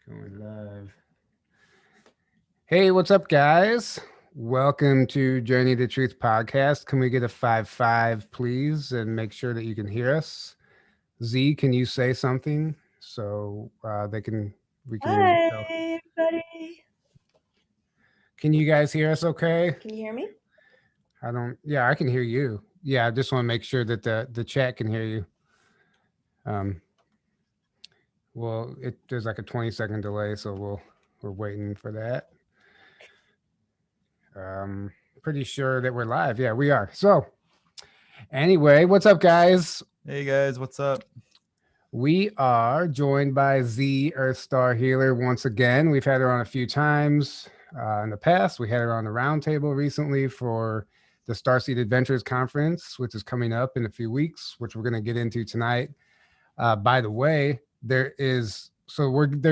Going live. Hey, what's up, guys? Welcome to Journey to Truth podcast. Can we get a 5-5, please, and make sure that you can hear us? Z, can you say something so we can Hi, tell? everybody. Can you guys hear us? Okay. Can you hear me? I don't. Yeah, I can hear you. Yeah, I just want to make sure that the chat can hear you. Um, there's like a 20-second delay, so we're waiting for that. Pretty sure that we're live. Yeah, we are. So anyway, what's up, guys? Hey guys, what's up? We are joined by Z Earthstar Healer once again. We've had her on a few times in the past. We had her on the roundtable recently for the Starseed Adventures Conference, which is coming up in a few weeks, which we're going to get into tonight. By the way, they're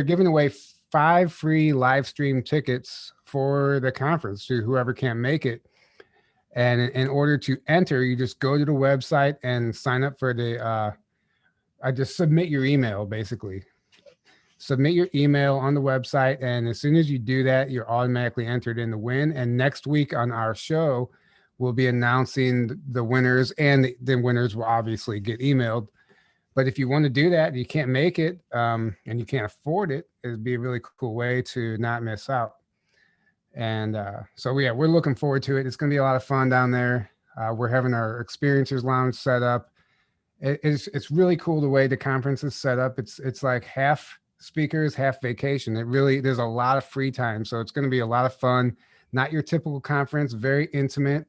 giving away 5 free live stream tickets for the conference to whoever can't make it. And in order to enter, you just go to the website and sign up for I just submit your email, basically. Submit your email on the website. And as soon as you do that, you're automatically entered in the win. And next week on our show, we'll be announcing the winners, and the winners will obviously get emailed. But if you want to do that, and you can't make it, and you can't afford it, it'd be a really cool way to not miss out. And we're looking forward to it. It's going to be a lot of fun down there. We're having our experiencers lounge set up. It's really cool the way the conference is set up. It's like half speakers, half vacation. There's a lot of free time, so it's going to be a lot of fun. Not your typical conference, very intimate.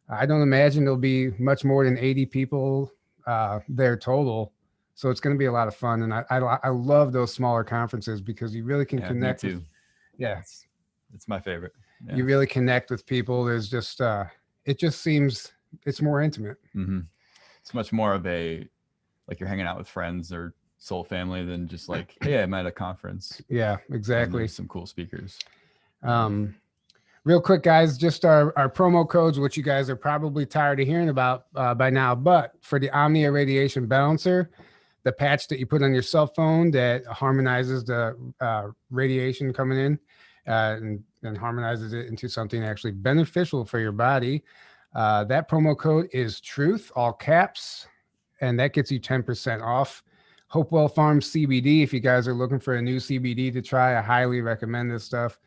I don't imagine there'll be much more than 80 people there total. So it's going to be a lot of fun, and I love those smaller conferences because you really can connect. Me too. Yeah. It's my favorite. Yeah. You really connect with people. There's just it just seems it's more intimate. Mm-hmm. It's much more of like you're hanging out with friends or soul family than just like, hey, I'm at a conference. Yeah, exactly. Some cool speakers. Real quick, guys, just our promo codes, which you guys are probably tired of hearing about by now. But for the Omnia Radiation Balancer, the patch that you put on your cell phone that harmonizes the radiation coming in, and harmonizes it into something actually beneficial for your body. That promo code is TRUTH, all caps, and that gets you 10% off. Hopewell Farms CBD, if you guys are looking for a new CBD to try, I highly recommend this stuff.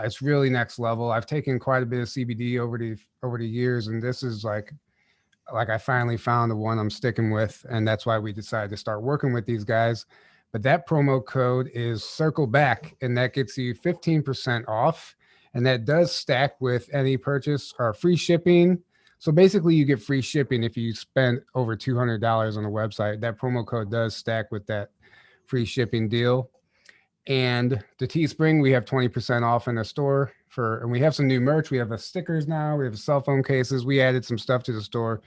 It's really next level. I've taken quite a bit of CBD over the years, and this is like I finally found the one I'm sticking with, and that's why we decided to start working with these guys. But that promo code is circle back, and that gets you 15% off. And that does stack with any purchase or free shipping. So basically you get free shipping if you spend over $200 on the website. That promo code does stack with that free shipping deal. And the Teespring, we have 20% off in the store and we have some new merch. We have stickers now. We have cell phone cases. We added some stuff to the store.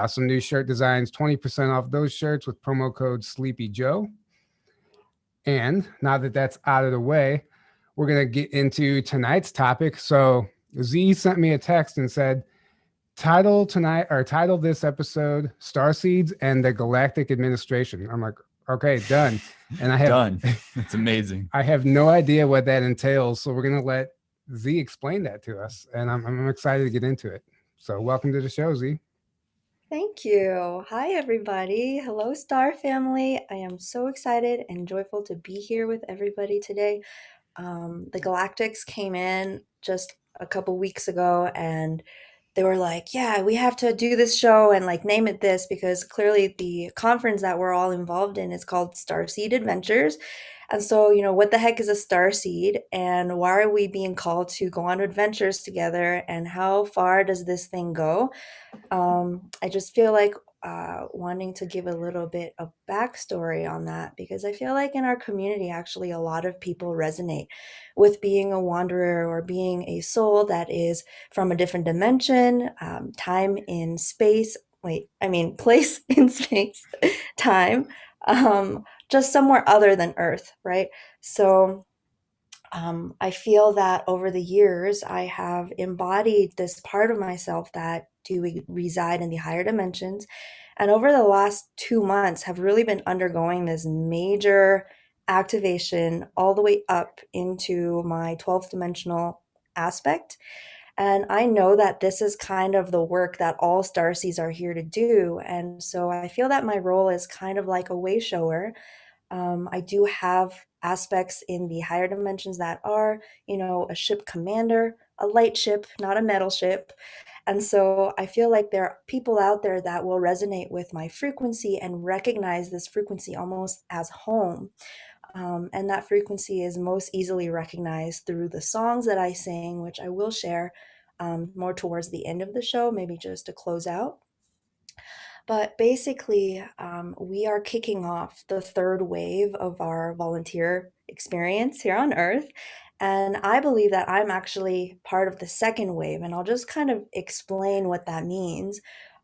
Some new shirt designs, 20% off those shirts with promo code Sleepy Joe. And now that that's out of the way, we're going to get into tonight's topic. So Z sent me a text and said, title this episode, Starseeds and the Galactic Administration. I'm like, okay, done. And I have done. It's amazing. I have no idea what that entails. So we're going to let Z explain that to us. And I'm excited to get into it. So welcome to the show, Z. Thank you. Hi, everybody. Hello, Star family. I am so excited and joyful to be here with everybody today. The Galactics came in just a couple weeks ago, and they were like, yeah, we have to do this show and like name it this, because clearly the conference that we're all involved in is called Starseed Adventures. And so, what the heck is a starseed, and why are we being called to go on adventures together, and how far does this thing go? I just feel like wanting to give a little bit of backstory on that, because I feel like in our community, actually, a lot of people resonate with being a wanderer or being a soul that is from a different dimension, time in space. Place in space, time, just somewhere other than Earth, right? So I feel that over the years, I have embodied this part of myself that do reside in the higher dimensions. And over the last 2 months have really been undergoing this major activation all the way up into my 12th dimensional aspect. And I know that this is kind of the work that all starseeds are here to do. And so I feel that my role is kind of like a way shower. I do have aspects in the higher dimensions that are, a ship commander, a light ship, not a metal ship. And so I feel like there are people out there that will resonate with my frequency and recognize this frequency almost as home. And that frequency is most easily recognized through the songs that I sing, which I will share more towards the end of the show, maybe just to close out. But basically, we are kicking off the third wave of our volunteer experience here on Earth. And I believe that I'm actually part of the second wave, and I'll just kind of explain what that means.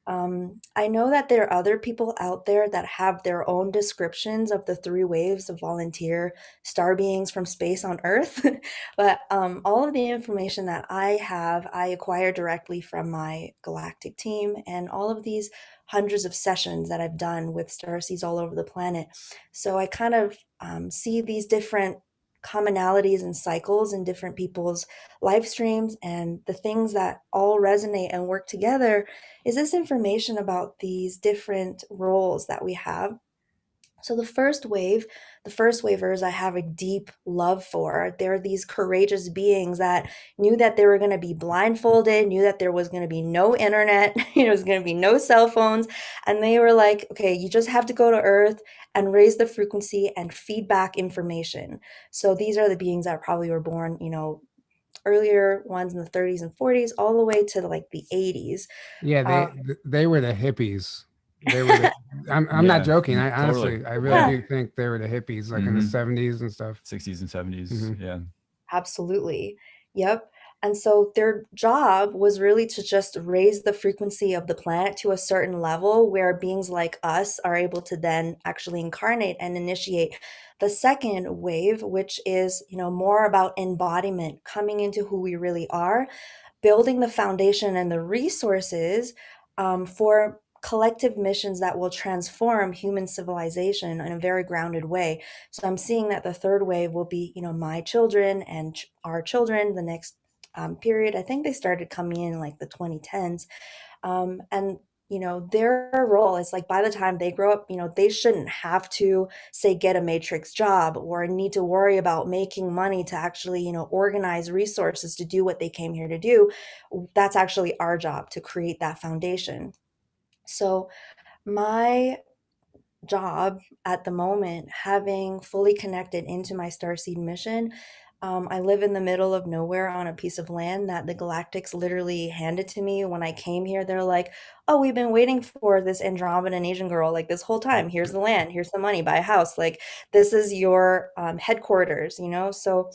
I know that there are other people out there that have their own descriptions of the three waves of volunteer star beings from space on Earth, but all of the information that I have, I acquired directly from my galactic team, and all of these hundreds of sessions that I've done with starseeds all over the planet. So I kind of see these different commonalities and cycles in different people's live streams, and the things that all resonate and work together is this information about these different roles that we have. So the first wavers I have a deep love for. They're these courageous beings that knew that they were going to be blindfolded, knew that there was going to be no internet, there was going to be no cell phones. And they were like, okay, you just have to go to Earth and raise the frequency and feed back information. So these are the beings that probably were born, earlier ones in the 30s and 40s, all the way to like the 80s. Yeah, they were the hippies. They were the, I'm not joking. I honestly, totally. I really do think they were the hippies, like in the Mhm. 70s and stuff. 60s and 70s. Mhm. Yeah. Absolutely. Yep. And so their job was really to just raise the frequency of the planet to a certain level where beings like us are able to then actually incarnate and initiate the second wave, which is, more about embodiment, coming into who we really are, building the foundation and the resources for collective missions that will transform human civilization in a very grounded way. So I'm seeing that the third wave will be, my children and our children, the next period. I think they started coming in like the 2010s. And their role is like by the time they grow up, they shouldn't have to say get a matrix job or need to worry about making money to actually, organize resources to do what they came here to do. That's actually our job to create that foundation. So my job at the moment, having fully connected into my Starseed mission, I live in the middle of nowhere on a piece of land that the Galactics literally handed to me when I came here. They're like, oh, we've been waiting for this Andromedan Asian girl like this whole time. Here's the land. Here's the money. Buy a house. Like, this is your headquarters, So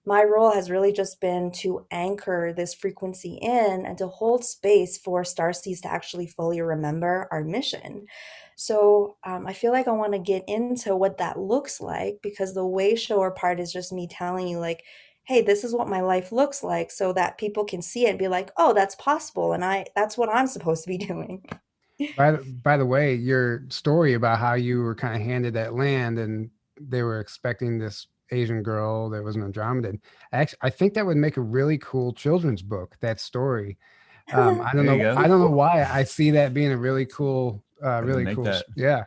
my role has really just been to anchor this frequency in and to hold space for Starseeds to actually fully remember our mission. So I feel like I want to get into what that looks like, because the way shower part is just me telling you like, hey, this is what my life looks like, so that people can see it and be like, oh, that's possible. And that's what I'm supposed to be doing. By the way, your story about how you were kind of handed that land and they were expecting this Asian girl that was an Andromedan. Actually, I think that would make a really cool children's book. That story. I don't There you know. go. I don't know why I see that being a really cool, Make that. Yeah.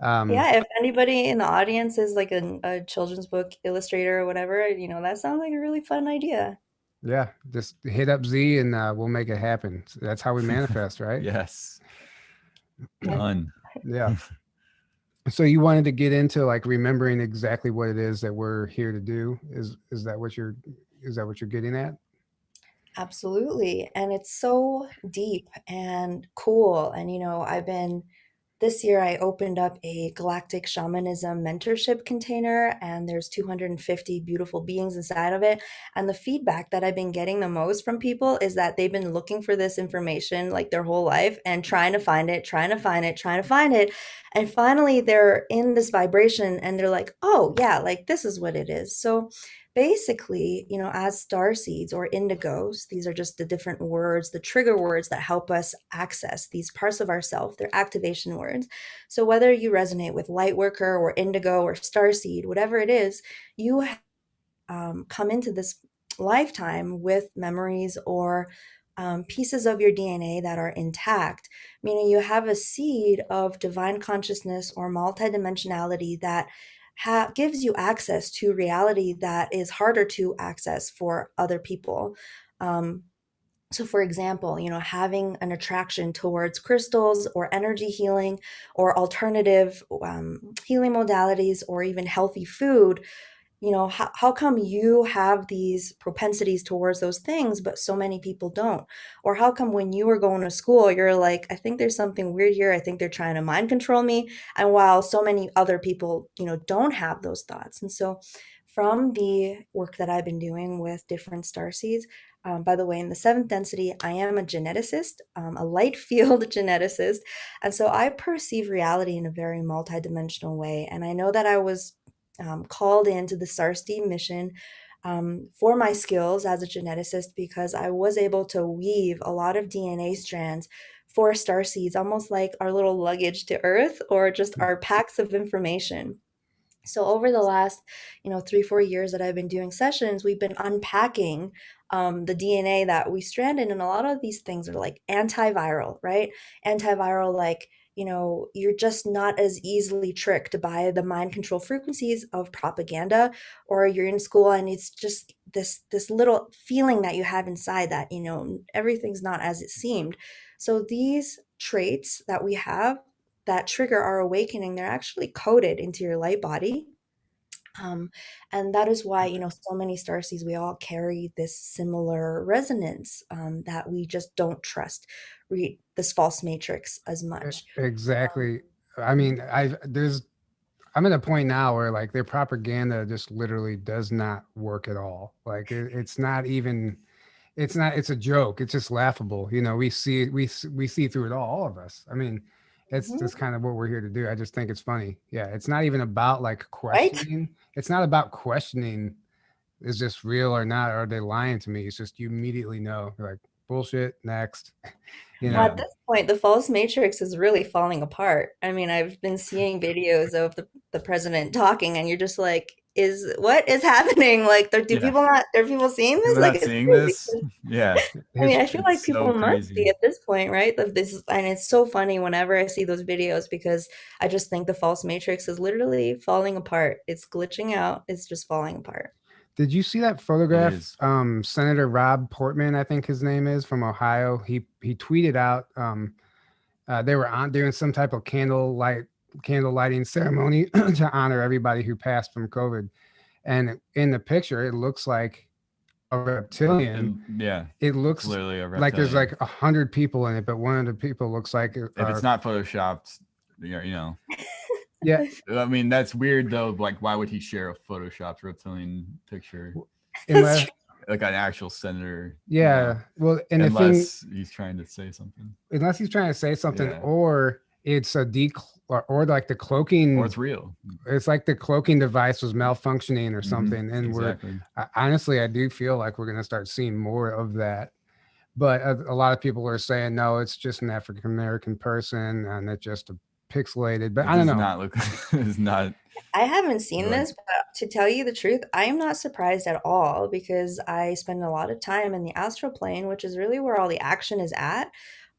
Yeah, if anybody in the audience is like a children's book illustrator or whatever, that sounds like a really fun idea. Yeah. Just hit up Z and we'll make it happen. So that's how we manifest, right? Yes. Done. Yeah. So you wanted to get into like remembering exactly what it is that we're here to do. Is that what you're getting at? Absolutely. And it's so deep and cool. And, this year I opened up a galactic shamanism mentorship container, and there's 250 beautiful beings inside of it. And the feedback that I've been getting the most from people is that they've been looking for this information like their whole life and trying to find it, trying to find it, trying to find it. And finally, they're in this vibration and they're like, oh, yeah, like this is what it is. So basically, as starseeds or indigos, these are just the different words, the trigger words that help us access these parts of ourselves. They're activation words. So whether you resonate with lightworker or indigo or starseed, whatever it is, you come into this lifetime with memories or pieces of your DNA that are intact, meaning you have a seed of divine consciousness or multi-dimensionality that gives you access to reality that is harder to access for other people. So for example, having an attraction towards crystals or energy healing or alternative healing modalities or even healthy food, how come you have these propensities towards those things, but so many people don't? Or how come when you were going to school, you're like, I think there's something weird here. I think they're trying to mind control me. And while so many other people, don't have those thoughts. And so from the work that I've been doing with different starseeds, by the way, in the seventh density, I am a geneticist, a light field geneticist. And so I perceive reality in a very multidimensional way. And I know that I was called into the Starseed mission for my skills as a geneticist because I was able to weave a lot of DNA strands for starseeds, almost like our little luggage to Earth or just our packs of information. So over the last, 3-4 years that I've been doing sessions, we've been unpacking the DNA that we stranded, and a lot of these things are like antiviral, right? Antiviral, like you're just not as easily tricked by the mind control frequencies of propaganda, or you're in school and it's just this little feeling that you have inside that everything's not as it seemed. So these traits that we have that trigger our awakening, they're actually coded into your light body. And that is why, so many starseeds, we all carry this similar resonance that we just don't trust this false matrix as much. Exactly. I mean, I'm at a point now where like their propaganda just literally does not work at all. Like it's not even, it's a joke. It's just laughable. We see through it all of us. I mean, it's Mhm. just kind of what we're here to do. I just think it's funny. Yeah. It's not even about like Right? questioning. It's not about questioning, is this real or not? Or are they lying to me? It's just, you immediately know. You're like, bullshit, next. Well, Yeah. at this point, the false matrix is really falling apart. I mean, I've been seeing videos of the president talking, and you're just like, what is happening? Like, Yeah. are people seeing this? People Like, not it's seeing crazy. this. Yeah. I mean, His I feel like It's so people must be crazy. at this point, right? Of this, and it's so funny whenever I see those videos because I just think the false matrix is literally falling apart. It's glitching out. It's just falling apart. Did you see that It photograph? is. Senator Rob Portman, I think his name is, from Ohio. He tweeted out, they were on doing some type of candle lighting ceremony to honor everybody who passed from COVID. And in the picture, it looks like a reptilian. Yeah. It It's looks literally a like there's reptilian. like 100 people in it, but one of the people looks like If it's not photoshopped, yeah. I mean, that's weird though. Like, why would he share a photoshopped reptilian picture? Unless, Like an actual senator. yeah. Well, and the thing, Unless he's trying to say something. unless he's trying to say something, Yeah. or it's a or like the cloaking, Or it's real. it's like the cloaking device was malfunctioning or something. And Exactly. honestly, I do feel like we're going to start seeing more of that. But a lot of people are saying, no, it's just an African American person and it's just a pixelated, but It I don't does know. not look. It's not. I haven't seen Like- this, but to tell you the truth, I am not surprised at all because I spend a lot of time in the astral plane, which is really where all the action is at.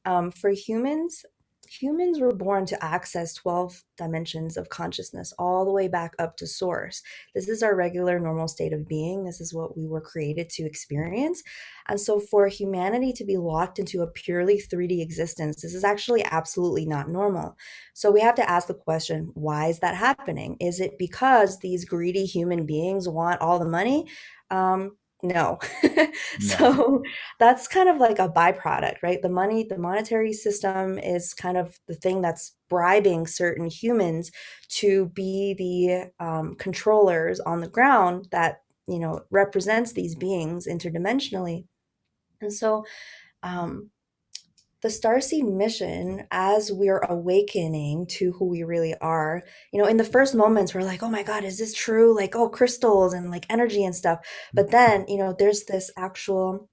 For humans were born to access 12 dimensions of consciousness all the way back up to source. This is our regular normal state of being. This is what we were created to experience. And so for humanity to be locked into a purely 3D existence, this is actually absolutely not normal. So we have to ask the question, why is that happening? Is it because these greedy human beings want all the money? No. So that's kind of like a byproduct, right? The money, the monetary system is kind of the thing that's bribing certain humans to be the controllers on the ground that, represents these beings interdimensionally. And so, um, the Starseed mission, as we're awakening to who we really are, in the first moments, we're like, oh my God, is this true? Like, oh, crystals and like energy and stuff. But then, there's this actual,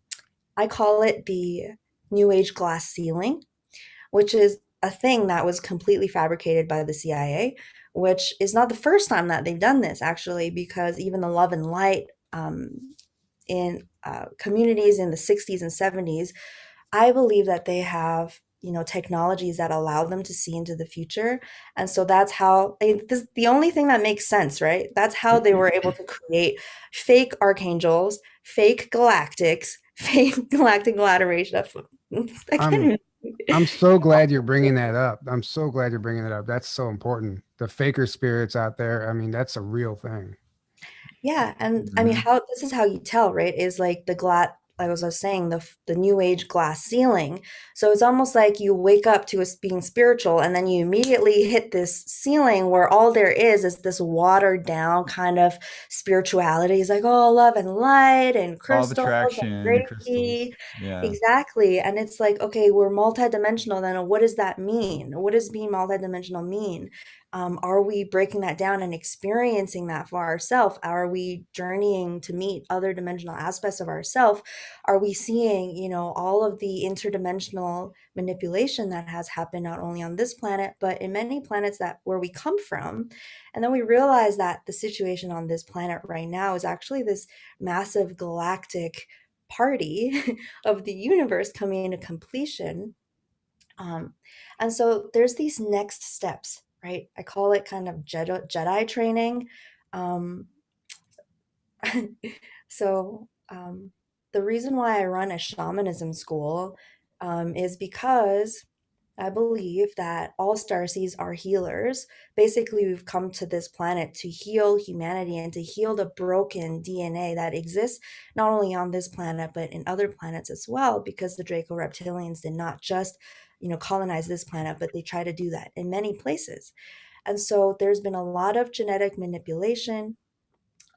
I call it the New Age glass ceiling, which is a thing that was completely fabricated by the CIA, which is not the first time that they've done this, actually, because even the love and light in communities in the 60s and 70s, I believe that they have, technologies that allow them to see into the future. And so that's how this, the only thing that makes sense, right? That's how they were able to create fake archangels, fake galactics, fake galactic collaboration. I can't I'm even. I'm so glad you're bringing that up. I'm so glad you're bringing it up. That's so important. The faker spirits out there. I mean, that's a real thing. Yeah, and I mean, Mhm. how this is how you tell, right? Is like the glass, like as I was saying, the new age glass ceiling. So it's almost like you wake up to us being spiritual, and then you immediately hit this ceiling where all there is this watered down kind of spirituality. It's like, oh, love and light and Law of crystals attraction, and the crystals. Reiki. Yeah. Exactly. And it's like, okay, we're multidimensional. Then what does that mean? What does being multidimensional mean? Are we breaking that down and experiencing that for ourselves? Are we journeying to meet other dimensional aspects of ourselves? Are we seeing, all of the interdimensional manipulation that has happened not only on this planet, but in many planets that where we come from? And then we realize that the situation on this planet right now is actually this massive galactic party of the universe coming into completion. Um, and so there's these next steps, right? I call it kind of Jedi training. Um, so the reason why I run a shamanism school is because I believe that all starseeds are healers. Basically, we've come to this planet to heal humanity and to heal the broken DNA that exists not only on this planet but in other planets as well. Because the Draco reptilians did not just, colonize this planet, but they try to do that in many places. And so there's been a lot of genetic manipulation,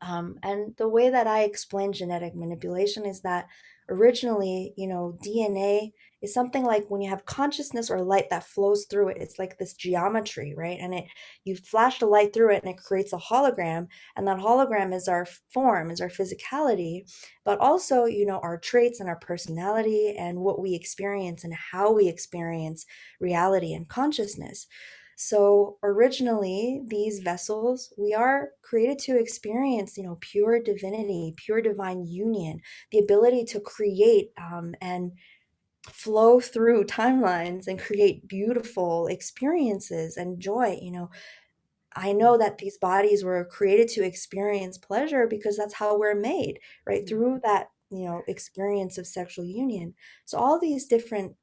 and the way that I explain genetic manipulation is that originally, DNA is something like when you have consciousness or light that flows through it. It's like this geometry, right? And you flash the light through it and it creates a hologram. And that hologram is our form, is our physicality, but also, our traits and our personality and what we experience and how we experience reality and consciousness. So originally, these vessels, we are created to experience, pure divinity, pure divine union, the ability to create and flow through timelines and create beautiful experiences and joy. I know that these bodies were created to experience pleasure because that's how we're made, right? Through that, experience of sexual union. So all these different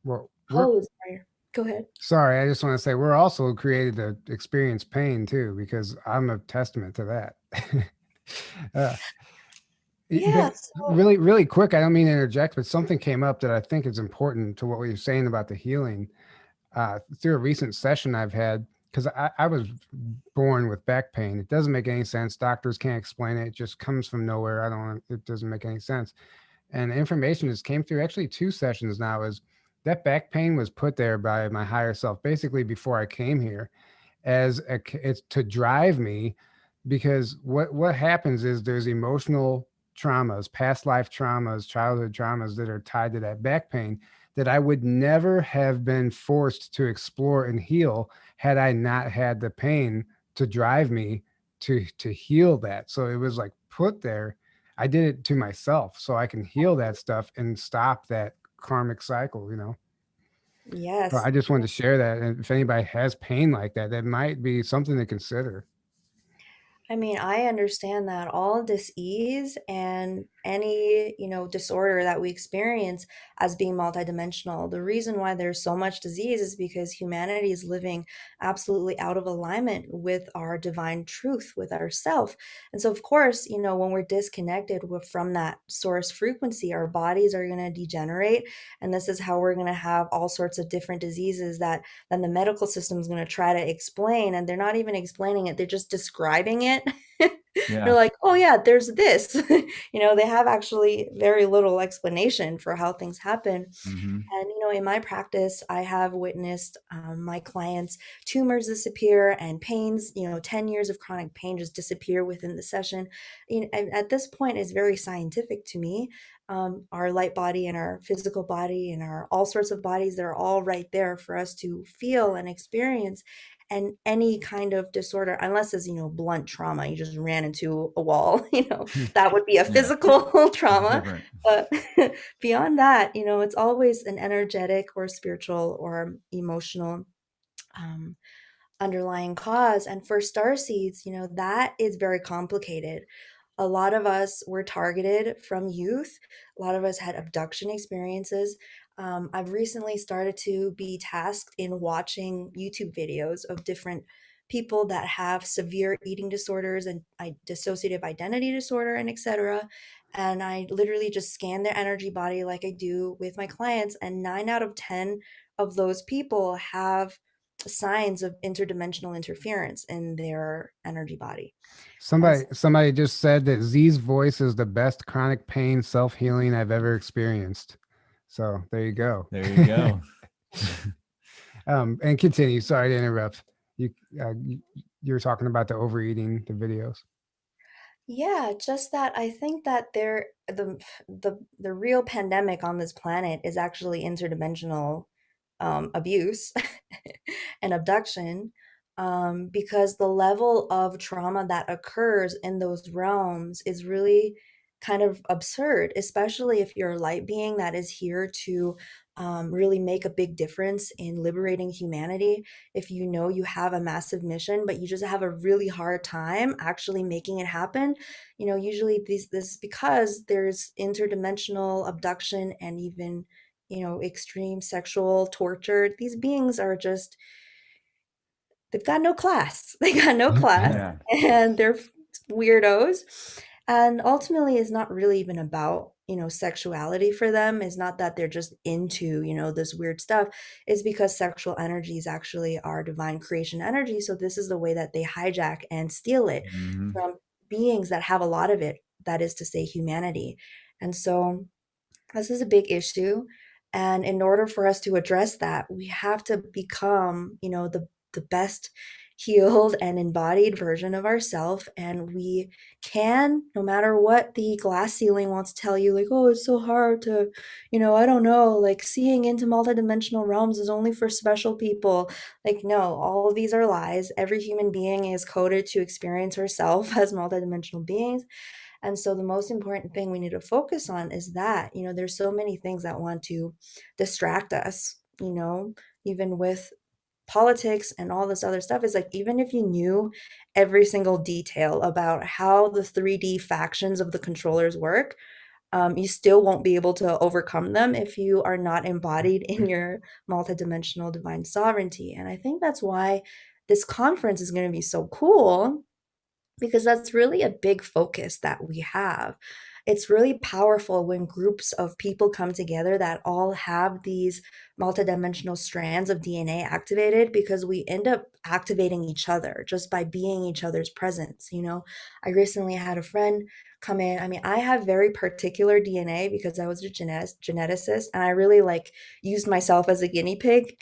Well, we're codes are, go ahead. sorry. I just want to say we're also created to experience pain too, because I'm a testament to that. uh, Yeah. but So, really, really quick, I don't mean to interject, but something came up that I think is important to what we were saying about the healing. Through a recent session I've had, because I was born with back pain. It doesn't make any sense. Doctors can't explain it. It just comes from nowhere. It doesn't make any sense. And the information just came through actually two sessions now is that back pain was put there by my higher self, basically before I came here it's to drive me, because what happens is there's emotional traumas, past life traumas, childhood traumas that are tied to that back pain that I would never have been forced to explore and heal had I not had the pain to drive me to heal that. So it was like put there. I did it to myself so I can heal that stuff and stop that karmic cycle. So yes. I just wanted to share that. And if anybody has pain like that, that might be something to consider. I mean, I understand that all dis-ease and any, disorder that we experience as being multidimensional, the reason why there's so much disease is because humanity is living absolutely out of alignment with our divine truth, with ourself. And so, of course, when we're disconnected from that source frequency, our bodies are going to degenerate. And this is how we're going to have all sorts of different diseases that then the medical system is going to try to explain. And they're not even explaining it, they're just describing it it. Yeah. They're like, oh yeah, there's this. They have actually very little explanation for how things happen. Mm-hmm. And, in my practice, I have witnessed my clients' tumors disappear and pains, 10 years of chronic pain just disappear within the session. And at this point, it's very scientific to me. Our light body and our physical body and our all sorts of bodies, they're all right there for us to feel and experience. And any kind of disorder, unless it's, blunt trauma, you just ran into a wall, that would be a Yeah. physical trauma. Different. But beyond that, it's always an energetic or spiritual or emotional underlying cause. And for starseeds, that is very complicated. A lot of us were targeted from youth. A lot of us had abduction experiences. I've recently started to be tasked in watching YouTube videos of different people that have severe eating disorders and dissociative identity disorder and etc. And I literally just scan their energy body like I do with my clients. And 9 out of 10 of those people have signs of interdimensional interference in their energy body. Somebody just said that Z's voice is the best chronic pain self-healing I've ever experienced. So there you go. There you go. And continue. Sorry to interrupt. You were talking about the overeating, the videos. Yeah, just that I think that the real pandemic on this planet is actually interdimensional abuse and abduction, because the level of trauma that occurs in those realms is really kind of absurd, especially if you're a light being that is here to really make a big difference in liberating humanity. If you have a massive mission, but you just have a really hard time actually making it happen, usually this is because there's interdimensional abduction and even extreme sexual torture. These beings are just, they've got no class. They got no class, Yeah. and they're weirdos. And ultimately, it's not really even about, sexuality for them. It's not that they're just into, this weird stuff. It's because sexual energy is actually our divine creation energy. So this is the way that they hijack and steal it Mm-hmm. from beings that have a lot of it, that is to say, humanity. And so this is a big issue. And in order for us to address that, we have to become, the best healed and embodied version of ourselves. And we can, no matter what the glass ceiling wants to tell you, like, oh, it's so hard to, I don't know, like seeing into multidimensional realms is only for special people. Like, no, all of these are lies. Every human being is coded to experience herself as multidimensional beings. And so the most important thing we need to focus on is that, there's so many things that want to distract us, even with politics and all this other stuff. Is like, even if you knew every single detail about how the 3D factions of the controllers work, you still won't be able to overcome them if you are not embodied in your multidimensional divine sovereignty. And I think that's why this conference is going to be so cool, because that's really a big focus that we have. It's really powerful when groups of people come together that all have these multidimensional strands of DNA activated, because we end up activating each other just by being each other's presence. I recently had a friend come in. I mean, I have very particular DNA because I was a geneticist, and I really used myself as a guinea pig.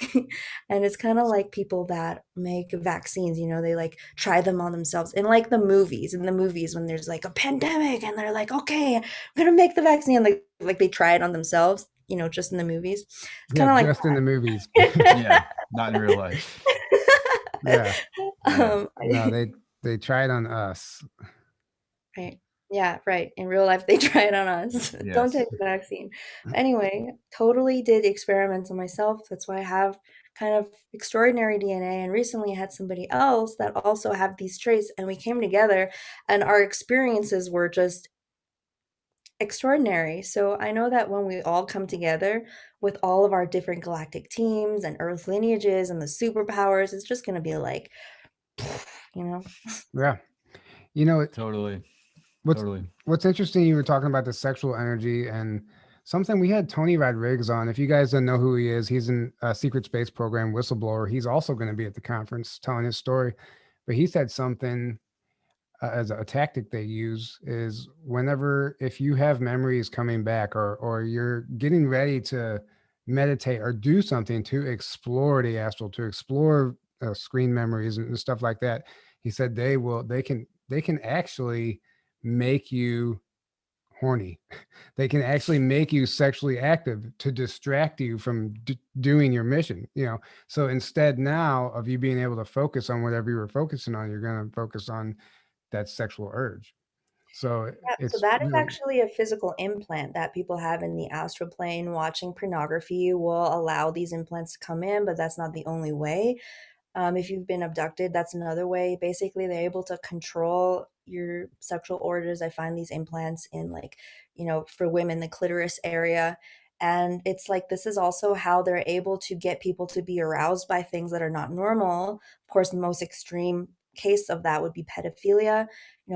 And it's kind of like people that make vaccines, they try them on themselves in the movies. In the movies, when there's a pandemic and they're like, okay, I'm gonna make the vaccine, and they try it on themselves, just in the movies. It's kind of like just in the movies. Yeah, not in real life. Yeah. Yeah. No, they try it on us. Right. Yeah, right. In real life, they try it on us. Don't Yes. take the vaccine. Anyway, totally did experiments on myself. That's why I have kind of extraordinary DNA. And recently I had somebody else that also have these traits, and we came together and our experiences were just extraordinary. So I know that when we all come together with all of our different galactic teams and Earth lineages and the superpowers, it's just going to be like, Yeah. Totally. What's interesting, you were talking about the sexual energy, and something we had Tony Rodriguez on. If you guys don't know who he is, he's in a secret space program whistleblower. He's also going to be at the conference telling his story, but he said something as a tactic they use is whenever, if you have memories coming back, or you're getting ready to meditate or do something to explore the astral, to explore screen memories and stuff like that, he said they can actually make you horny. They can actually make you sexually active to distract you from doing your mission, you know. So instead now of you being able to focus on whatever you were focusing on, you're going to focus on that sexual urge. So Yeah, so it's that is really, actually a physical implant that people have in the astral plane. Watching pornography will allow these implants to come in, but that's not the only way. If you've been abducted, that's another way. Basically, they're able to control your sexual orders. I find these implants in, like, for women, the clitoris area. And it's like this is also how they're able to get people to be aroused by things that are not normal. Of course, the most extreme case of that would be pedophilia.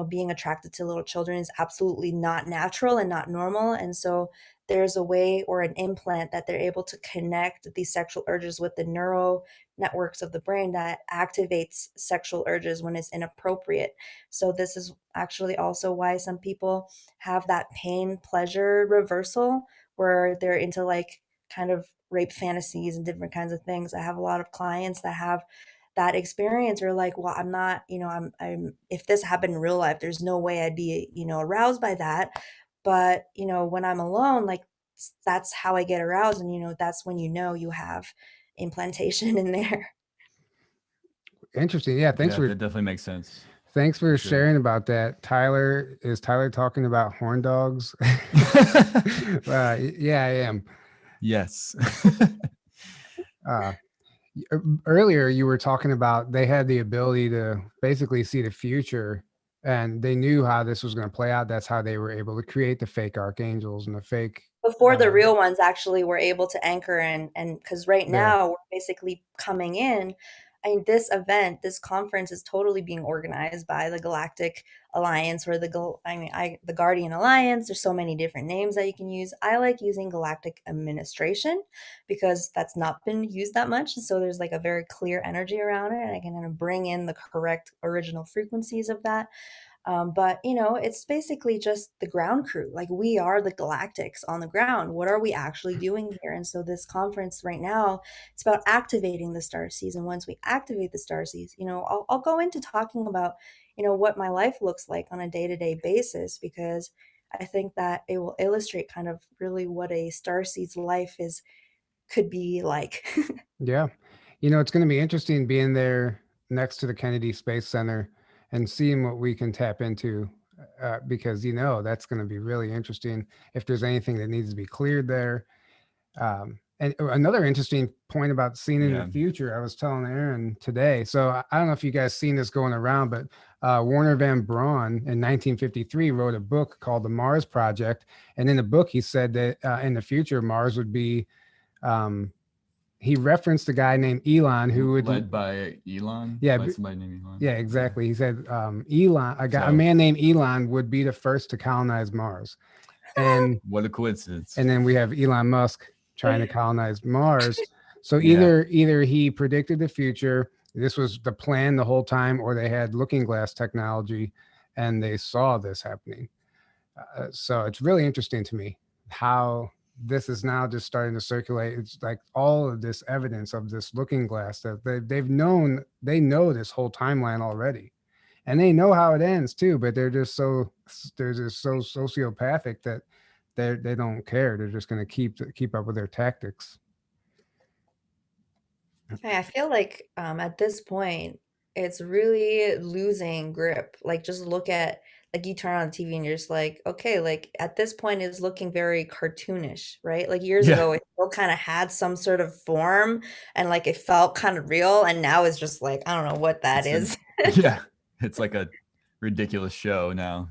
Being attracted to little children is absolutely not natural and not normal. And so there's a way or an implant that they're able to connect these sexual urges with the neuro networks of the brain that activates sexual urges when it's inappropriate. So this is actually also why some people have that pain pleasure reversal where they're into like kind of rape fantasies and different kinds of things. I have a lot of clients that have that experience or like, well, I'm not, I'm if this happened in real life, there's no way I'd be, aroused by that. But, when I'm alone, like that's how I get aroused. And, that's when you have implantation in there. interesting. Yeah, Yeah, that definitely makes sense. thanks for Sure. sharing about that. Is Tyler talking about horn dogs? Yeah, I am. Yes. uh, Earlier you were talking about they had the ability to basically see the future, and they knew how this was going to play out. That's how they were able to create the fake archangels and the fake Before the real ones actually were able to anchor and because right yeah. now we're basically coming in. I mean, this event, this conference is totally being organized by the Galactic Alliance or the Guardian Alliance. There's so many different names that you can use. I like using Galactic Administration because that's not been used that much. So there's like a very clear energy around it, and I can kind of bring in the correct original frequencies of that. But it's basically just the ground crew. Like we are the galactics on the ground. What are we actually doing here? And so this conference right now, it's about activating the star seeds. And once we activate the star seeds, I'll go into talking about, what my life looks like on a day-to-day basis, because I think that it will illustrate kind of really what a star seed's life could be like. Yeah. It's going to be interesting being there next to the Kennedy Space Center and seeing what we can tap into, because, that's going to be really interesting if there's anything that needs to be cleared there. And another interesting point about seeing in the future, I was telling Aaron today. So I don't know if you guys seen this going around, but Warner Van Braun in 1953 wrote a book called The Mars Project. And in the book, he said that in the future, Mars would be, he referenced a guy named Elon who would led by Elon. Yeah, by somebody named Elon. Yeah, exactly. He said Elon, a man named Elon would be the first to colonize Mars. And what a coincidence. And then we have Elon Musk trying to colonize Mars. So either he predicted the future, this was the plan the whole time, or they had looking glass technology and they saw this happening. So it's really interesting to me how this is now just starting to circulate. It's like all of this evidence of this looking glass that they know this whole timeline already, and they know how it ends too, but they're just so sociopathic that they don't care. They're just going to keep up with their tactics. I feel like at this point, it's really losing grip. Like, just look at, like, you turn on the TV and you're just like, okay, like, at this point, it's looking very cartoonish, right? Like, years ago, it still kind of had some sort of form and, like, it felt kind of real. And now it's just like, I don't know what that is. It's like a ridiculous show now.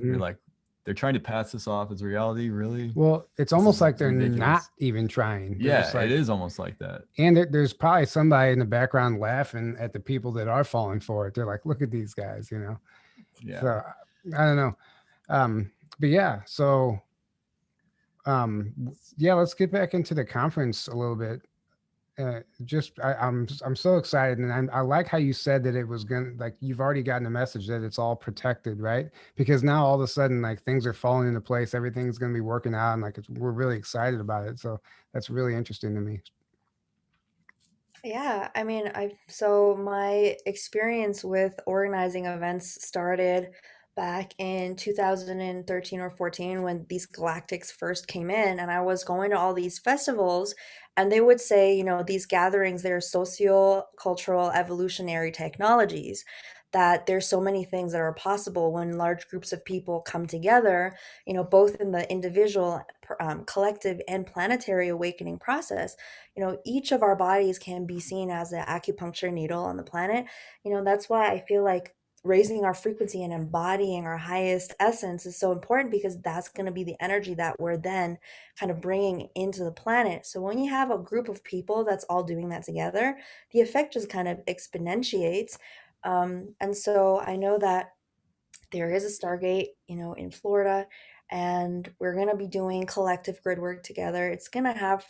You're like, they're trying to pass this off as reality, really? Well, it's almost like they're not even trying. It is almost like that. And there's probably somebody in the background laughing at the people that are falling for it. They're like, look at these guys, Yeah. So I don't know. But yeah, so let's get back into the conference a little bit. I'm so excited, and I like how you said that it was gonna, like, you've already gotten a message that it's all protected, right? Because now all of a sudden, like, things are falling into place, everything's gonna be working out, and like we're really excited about it. So that's really interesting to me. Yeah, I mean, so my experience with organizing events started back in 2013 or 14 when these galactics first came in, and I was going to all these festivals, and they would say, these gatherings, they're socio-cultural evolutionary technologies, that there's so many things that are possible when large groups of people come together, both in the individual, collective, and planetary awakening process. Each of our bodies can be seen as an acupuncture needle on the planet. That's why I feel like raising our frequency and embodying our highest essence is so important, because that's going to be the energy that we're then kind of bringing into the planet. So when you have a group of people that's all doing that together, the effect just kind of exponentiates. And so I know that there is a Stargate, in Florida, and we're going to be doing collective grid work together. It's going to have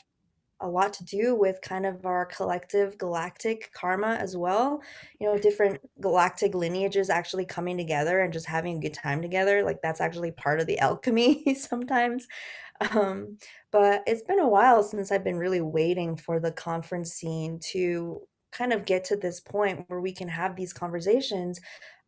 a lot to do with kind of our collective galactic karma as well. Different galactic lineages actually coming together and just having a good time together. Like, that's actually part of the alchemy sometimes. Um, but it's been a while since I've been really waiting for the conference scene to kind of get to this point where we can have these conversations,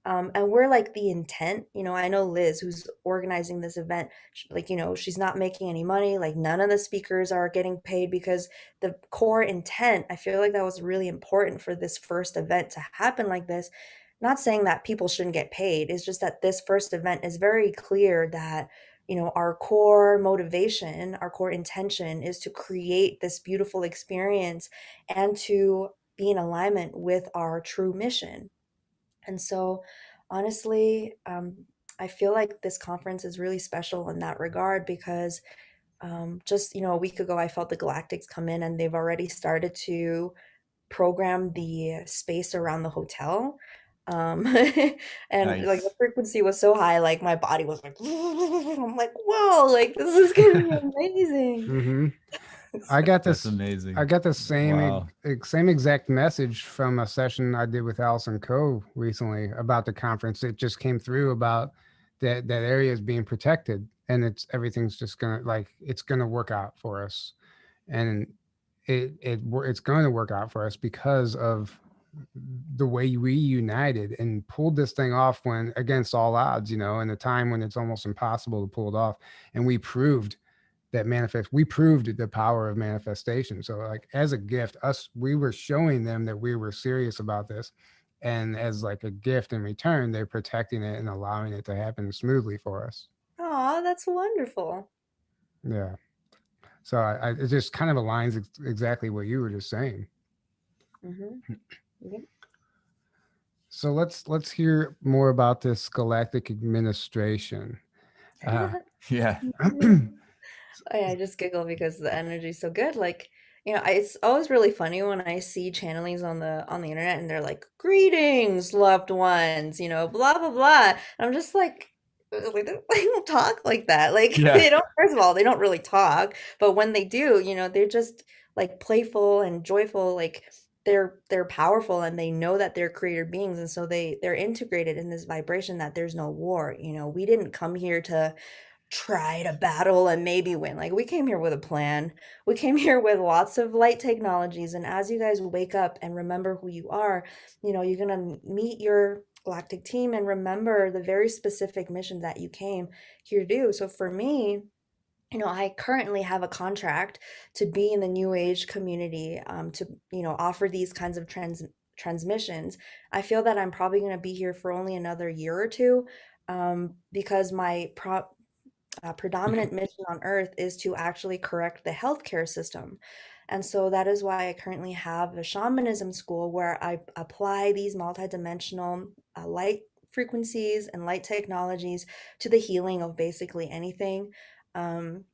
and we're like the intent. I know Liz, who's organizing this event, like, she's not making any money. Like, none of the speakers are getting paid, because the core intent, I feel like that was really important for this first event to happen like this. Not saying that people shouldn't get paid. It's just that this first event is very clear that, our core motivation, our core intention is to create this beautiful experience and to be in alignment with our true mission. And so, honestly, I feel like this conference is really special in that regard, because just, a week ago, I felt the Galactics come in and they've already started to program the space around the hotel. Um, and like the Nice. frequency was so high, like my body was like, I'm like, whoa, like this is gonna be amazing. Hmm. I got That's this. I amazing. got the same Wow. same exact message from a session I did with Allison Coe recently about the conference. It just came through about that area is being protected, and everything's just gonna, like, it's gonna work out for us, and it's going to work out for us because of the way we united and pulled this thing off when against all odds, in a time when it's almost impossible to pull it off, and we proved the power of manifestation. So, like, as a gift, we were showing them that we were serious about this, and as like a gift in return, they're protecting it and allowing it to happen smoothly for us. Oh, that's wonderful. Yeah. So it just kind of aligns exactly what you were just saying. Hmm. Yep. So let's hear more about this galactic administration. Uh, Yeah. Oh, yeah, I just giggle because the energy's so good. Like, it's always really funny when I see channelings on the internet and they're like, "Greetings, loved ones," blah blah blah. And I'm just like, they don't talk like that. Like, Yeah. they don't. First of all, they don't really talk, but when they do, they're just like playful and joyful. Like, they're powerful, and they know that they're creator beings, and so they're integrated in this vibration that there's no war. We didn't come here to try to battle and maybe win. Like, we came here with a plan. We came here with lots of light technologies. And as you guys wake up and remember who you are, you're going to meet your galactic team and remember the very specific mission that you came here to do. So for me, I currently have a contract to be in the New Age community, to, offer these kinds of transmissions. I feel that I'm probably going to be here for only another year or two, because my predominant mission on Earth is to actually correct the healthcare system. And so that is why I currently have a shamanism school where I apply these multidimensional light frequencies and light technologies to the healing of basically anything. And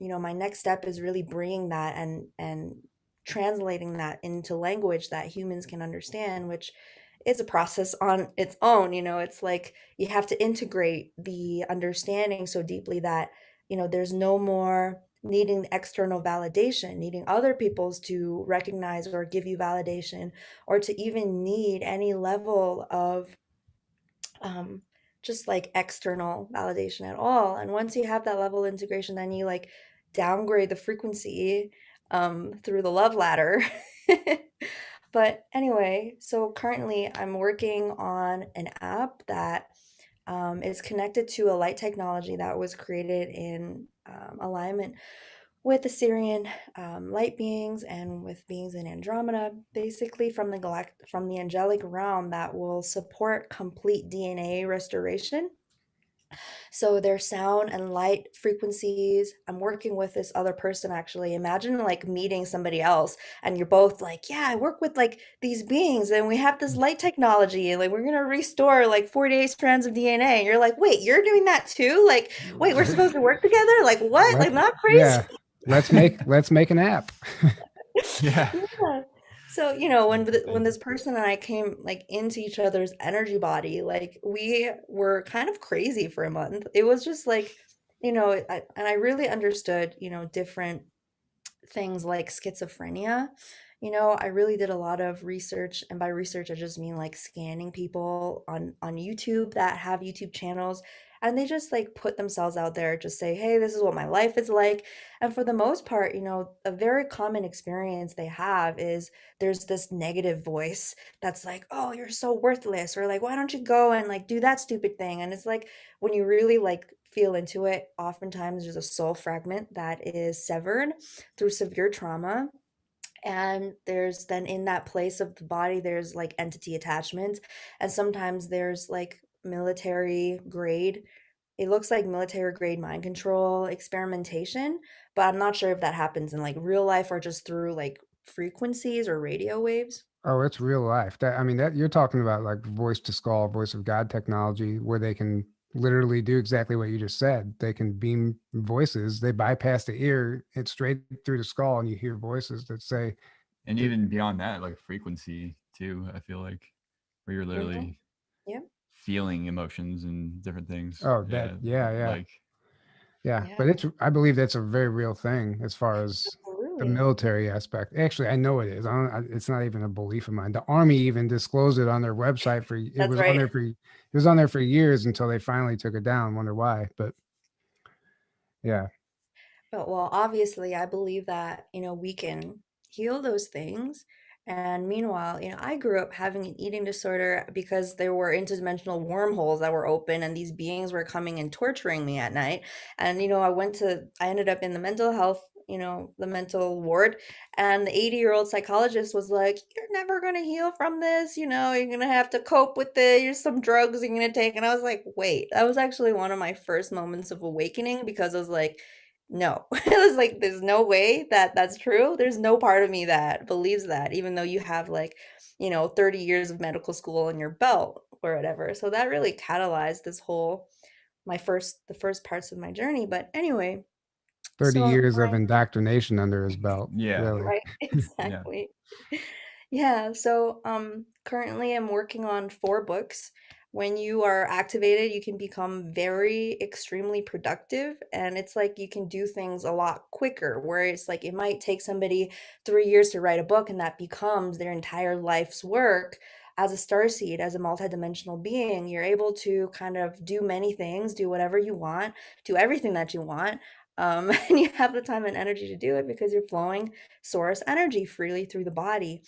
my next step is really bringing that and translating that into language that humans can understand, which is a process on its own. It's like you have to integrate the understanding so deeply that there's no more needing external validation, needing other people's to recognize or give you validation, or to even need any level of um, just like external validation at all. And once you have that level of integration, then you like downgrade the frequency through the love ladder. But anyway, so currently I'm working on an app that is connected to a light technology that was created in alignment with Assyrian light beings and with beings in Andromeda, basically from from the angelic realm, that will support complete DNA restoration. So their sound and light frequencies. I'm working with this other person actually. Imagine like meeting somebody else and you're both like, yeah, I work with like these beings and we have this light technology and like we're gonna restore like 48 strands of DNA. And you're like, wait, you're doing that too? Like, wait, we're supposed to work together? Like what? Like Let's, not crazy? yeah, let's make an app. Yeah. Yeah. So, when this person and I came like into each other's energy body, like we were kind of crazy for a month. It was just like, and I really understood, different things like schizophrenia. I really did a lot of research, and by research I just mean like scanning people on YouTube that have YouTube channels, and they just like put themselves out there, just say, "Hey, this is what my life is like." And for the most part, a very common experience they have is there's this negative voice that's like, "Oh, you're so worthless," or like, "Why don't you go and like do that stupid thing?" And it's like when you really like feel into it, oftentimes there's a soul fragment that is severed through severe trauma. And there's then in that place of the body, there's like entity attachment. And sometimes there's like military grade. It looks like military grade mind control experimentation, but I'm not sure if that happens in like real life or just through like frequencies or radio waves. Oh, it's real life. That I mean, that you're talking about like voice to skull, voice of God technology, where they can literally do exactly what you just said. They can beam voices. They bypass the ear, it's straight through the skull, and you hear voices that say, And even beyond that, like frequency too, I feel like, where you're Mhm. literally Yeah. feeling emotions and different things. "Oh, that, Yeah. yeah, yeah, Like, yeah." Yeah. But I believe that's a very real thing as far as the Absolutely. military aspect. Actually, I know it is. It's not even a belief of mine. The Army even disclosed it on their website for it That's was on right. there for it was on there for years until they finally took it down. Wonder why, but yeah. But well, obviously, I believe that, we can heal those things. And meanwhile, I grew up having an eating disorder because there were interdimensional wormholes that were open and these beings were coming and torturing me at night. And, I ended up in the mental health, the mental ward. And the 80-year-old psychologist was like, "You're never going to heal from this. You're going to have to cope with it. Here's some drugs you're going to take." And I was like, wait, that was actually one of my first moments of awakening because I was like, no. It was like, there's no way that that's true. There's no part of me that believes that, even though you have like, 30 years of medical school in your belt or whatever. So that really catalyzed this whole the first parts of my journey. But anyway, 30 so years of indoctrination under his belt, yeah. really. right, Yeah. exactly. Yeah, so currently I'm working on 4 books. When you are activated, you can become very extremely productive, and it's like you can do things a lot quicker, where it's like it might take somebody 3 years to write a book, and that becomes their entire life's work. As a starseed, as a multidimensional being, you're able to kind of do many things, do whatever you want, do everything that you want. And you have the time and energy to do it because you're flowing source energy freely through the body.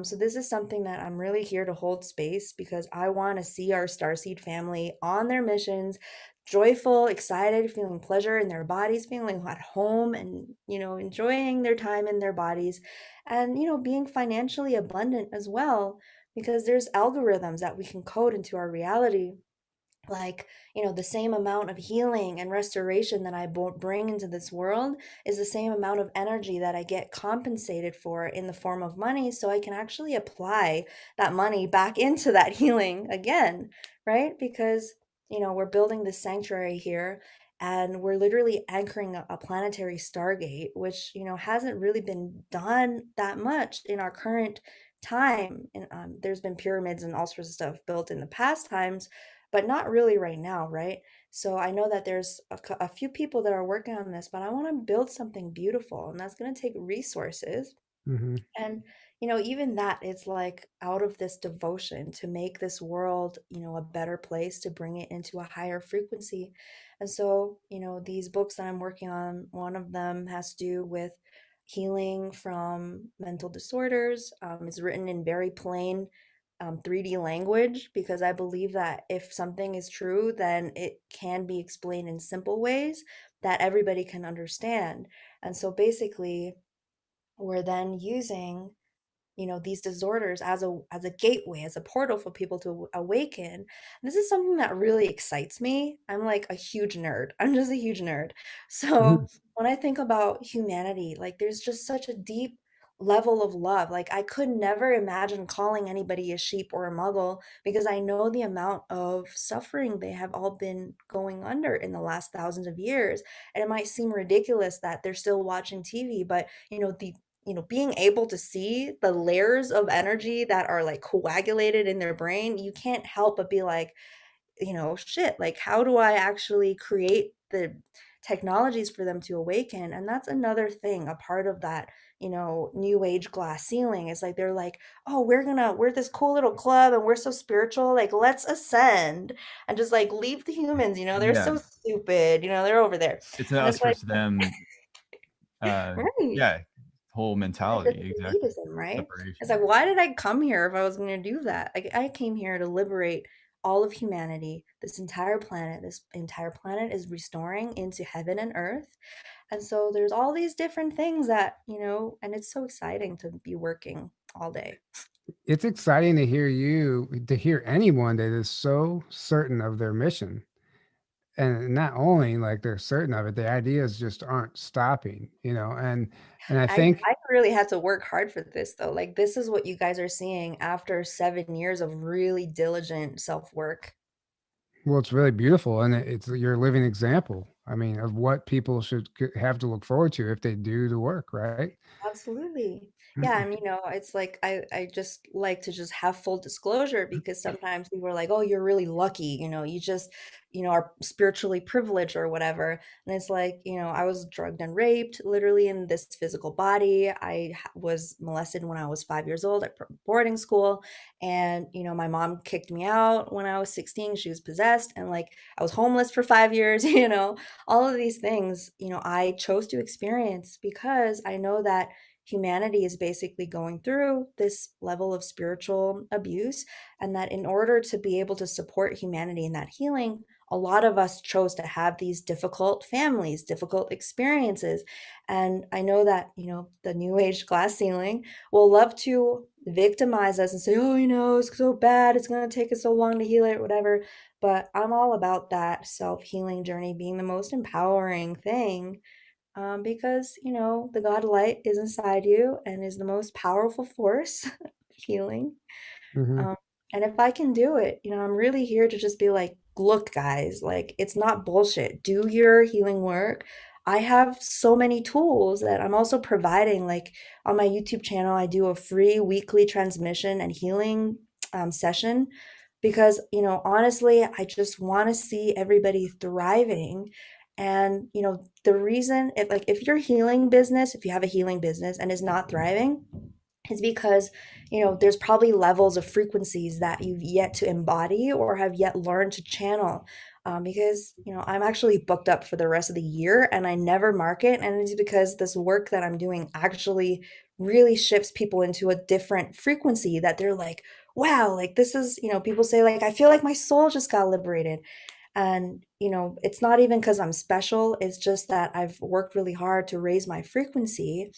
So this is something that I'm really here to hold space because I want to see our Starseed family on their missions, joyful, excited, feeling pleasure in their bodies, feeling at home and, enjoying their time in their bodies and, being financially abundant as well because there's algorithms that we can code into our reality, like, the same amount of healing and restoration that I bring into this world is the same amount of energy that I get compensated for in the form of money, so I can actually apply that money back into that healing again, right? Because we're building this sanctuary here, and we're literally anchoring a planetary stargate, which hasn't really been done that much in our current time. And there's been pyramids and all sorts of stuff built in the past times, but not really right now, right? So I know that there's a few people that are working on this, but I want to build something beautiful, and that's going to take resources. Mm-hmm. And, you know, even that, it's like out of this devotion to make this world, you know, a better place, to bring it into a higher frequency. And so, you know, these books that I'm working on, one of them has to do with healing from mental disorders. It's written in very plain 3D language, because I believe that if something is true, then it can be explained in simple ways that everybody can understand. And so basically, we're then using, you know, these disorders as a gateway, as a portal for people to awaken. This is something that really excites me. I'm like a huge nerd. I'm just a huge nerd. Mm-hmm. So when I think about humanity, like there's just such a deep level of love. Like I could never imagine calling anybody a sheep or a muggle, because I know the amount of suffering they have all been going under in the last thousands of years. And it might seem ridiculous that they're still watching TV, but you know, being able to see the layers of energy that are like coagulated in their brain, you can't help but be like, you know, shit, like how do I actually create the technologies for them to awaken? And that's another thing, a part of that, you know, new age glass ceiling is like, they're like, oh, we're this cool little club and we're so spiritual, like let's ascend and just like leave the humans, you know, they're Yeah, so stupid, you know, they're over there. it's an And us it's like, versus them. right. Yeah, whole Right, this mentality, is exactly. elitism, right? It's Separation. like, why did I come here if I was going to do that? Like, I came here to liberate all of humanity, this entire planet. This entire planet is restoring into heaven and earth. And so there's all these different things that, you know, and it's so exciting to be working all day. It's exciting to hear anyone that is so certain of their mission. And not only like they're certain of it, the ideas just aren't stopping, you know, and I think, I really had to work hard for this though. Like, this is what you guys are seeing after 7 years of really diligent self work. well, it's really beautiful, and it's your living example. I mean, of what people should have to look forward to if they do the work, right? Absolutely. Yeah, and you know, it's like I just like to just have full disclosure, because sometimes people are like, "Oh, you're really lucky, you know, you just, you know, are spiritually privileged or whatever." And it's like, you know, I was drugged and raped literally in this physical body. Was molested when I was 5 years old at boarding school, and you know, my mom kicked me out when I was 16. She was possessed, and like I was homeless for 5 years, you know. All of these things, you know, I chose to experience because I know that humanity is basically going through this level of spiritual abuse, and that in order to be able to support humanity in that healing, a lot of us chose to have these difficult families, difficult experiences. And I know that, you know, the new age glass ceiling will love to victimize us and say, oh, you know, it's so bad, it's going to take us so long to heal it, whatever. But I'm all about that self healing journey being the most empowering thing, because, you know, the God light is inside you and is the most powerful force of healing. Hmm. Um, and if I can do it, you know, I'm really here to just be like, look, guys, like it's not bullshit. Do your healing work. I have so many tools that I'm also providing. Like on my YouTube channel, I do a free weekly transmission and healing session, because, you know, honestly, I just want to see everybody thriving. And, you know, the reason, if your healing business, if you have a healing business and is not thriving, is because, you know, there's probably levels of frequencies that you've yet to embody or have yet learned to channel. Because, you know, I'm actually booked up for the rest of the year and I never market. And it's because this work that I'm doing actually really shifts people into a different frequency, that they're like, wow, like this is, you know, people say, like, I feel like my soul just got liberated. And, you know, it's not even because I'm special, it's just that I've worked really hard to raise my frequency.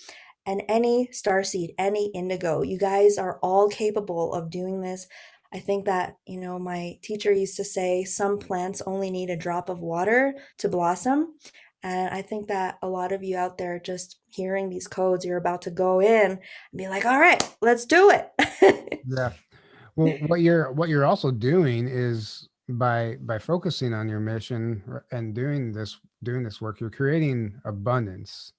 And any starseed, any indigo, you guys are all capable of doing this. I think that, you know, my teacher used to say some plants only need a drop of water to blossom. And I think that a lot of you out there just hearing these codes, you're about to go in and be like, all right, let's do it. Yeah. Well, what you're also doing is by focusing on your mission and doing this work, you're creating abundance.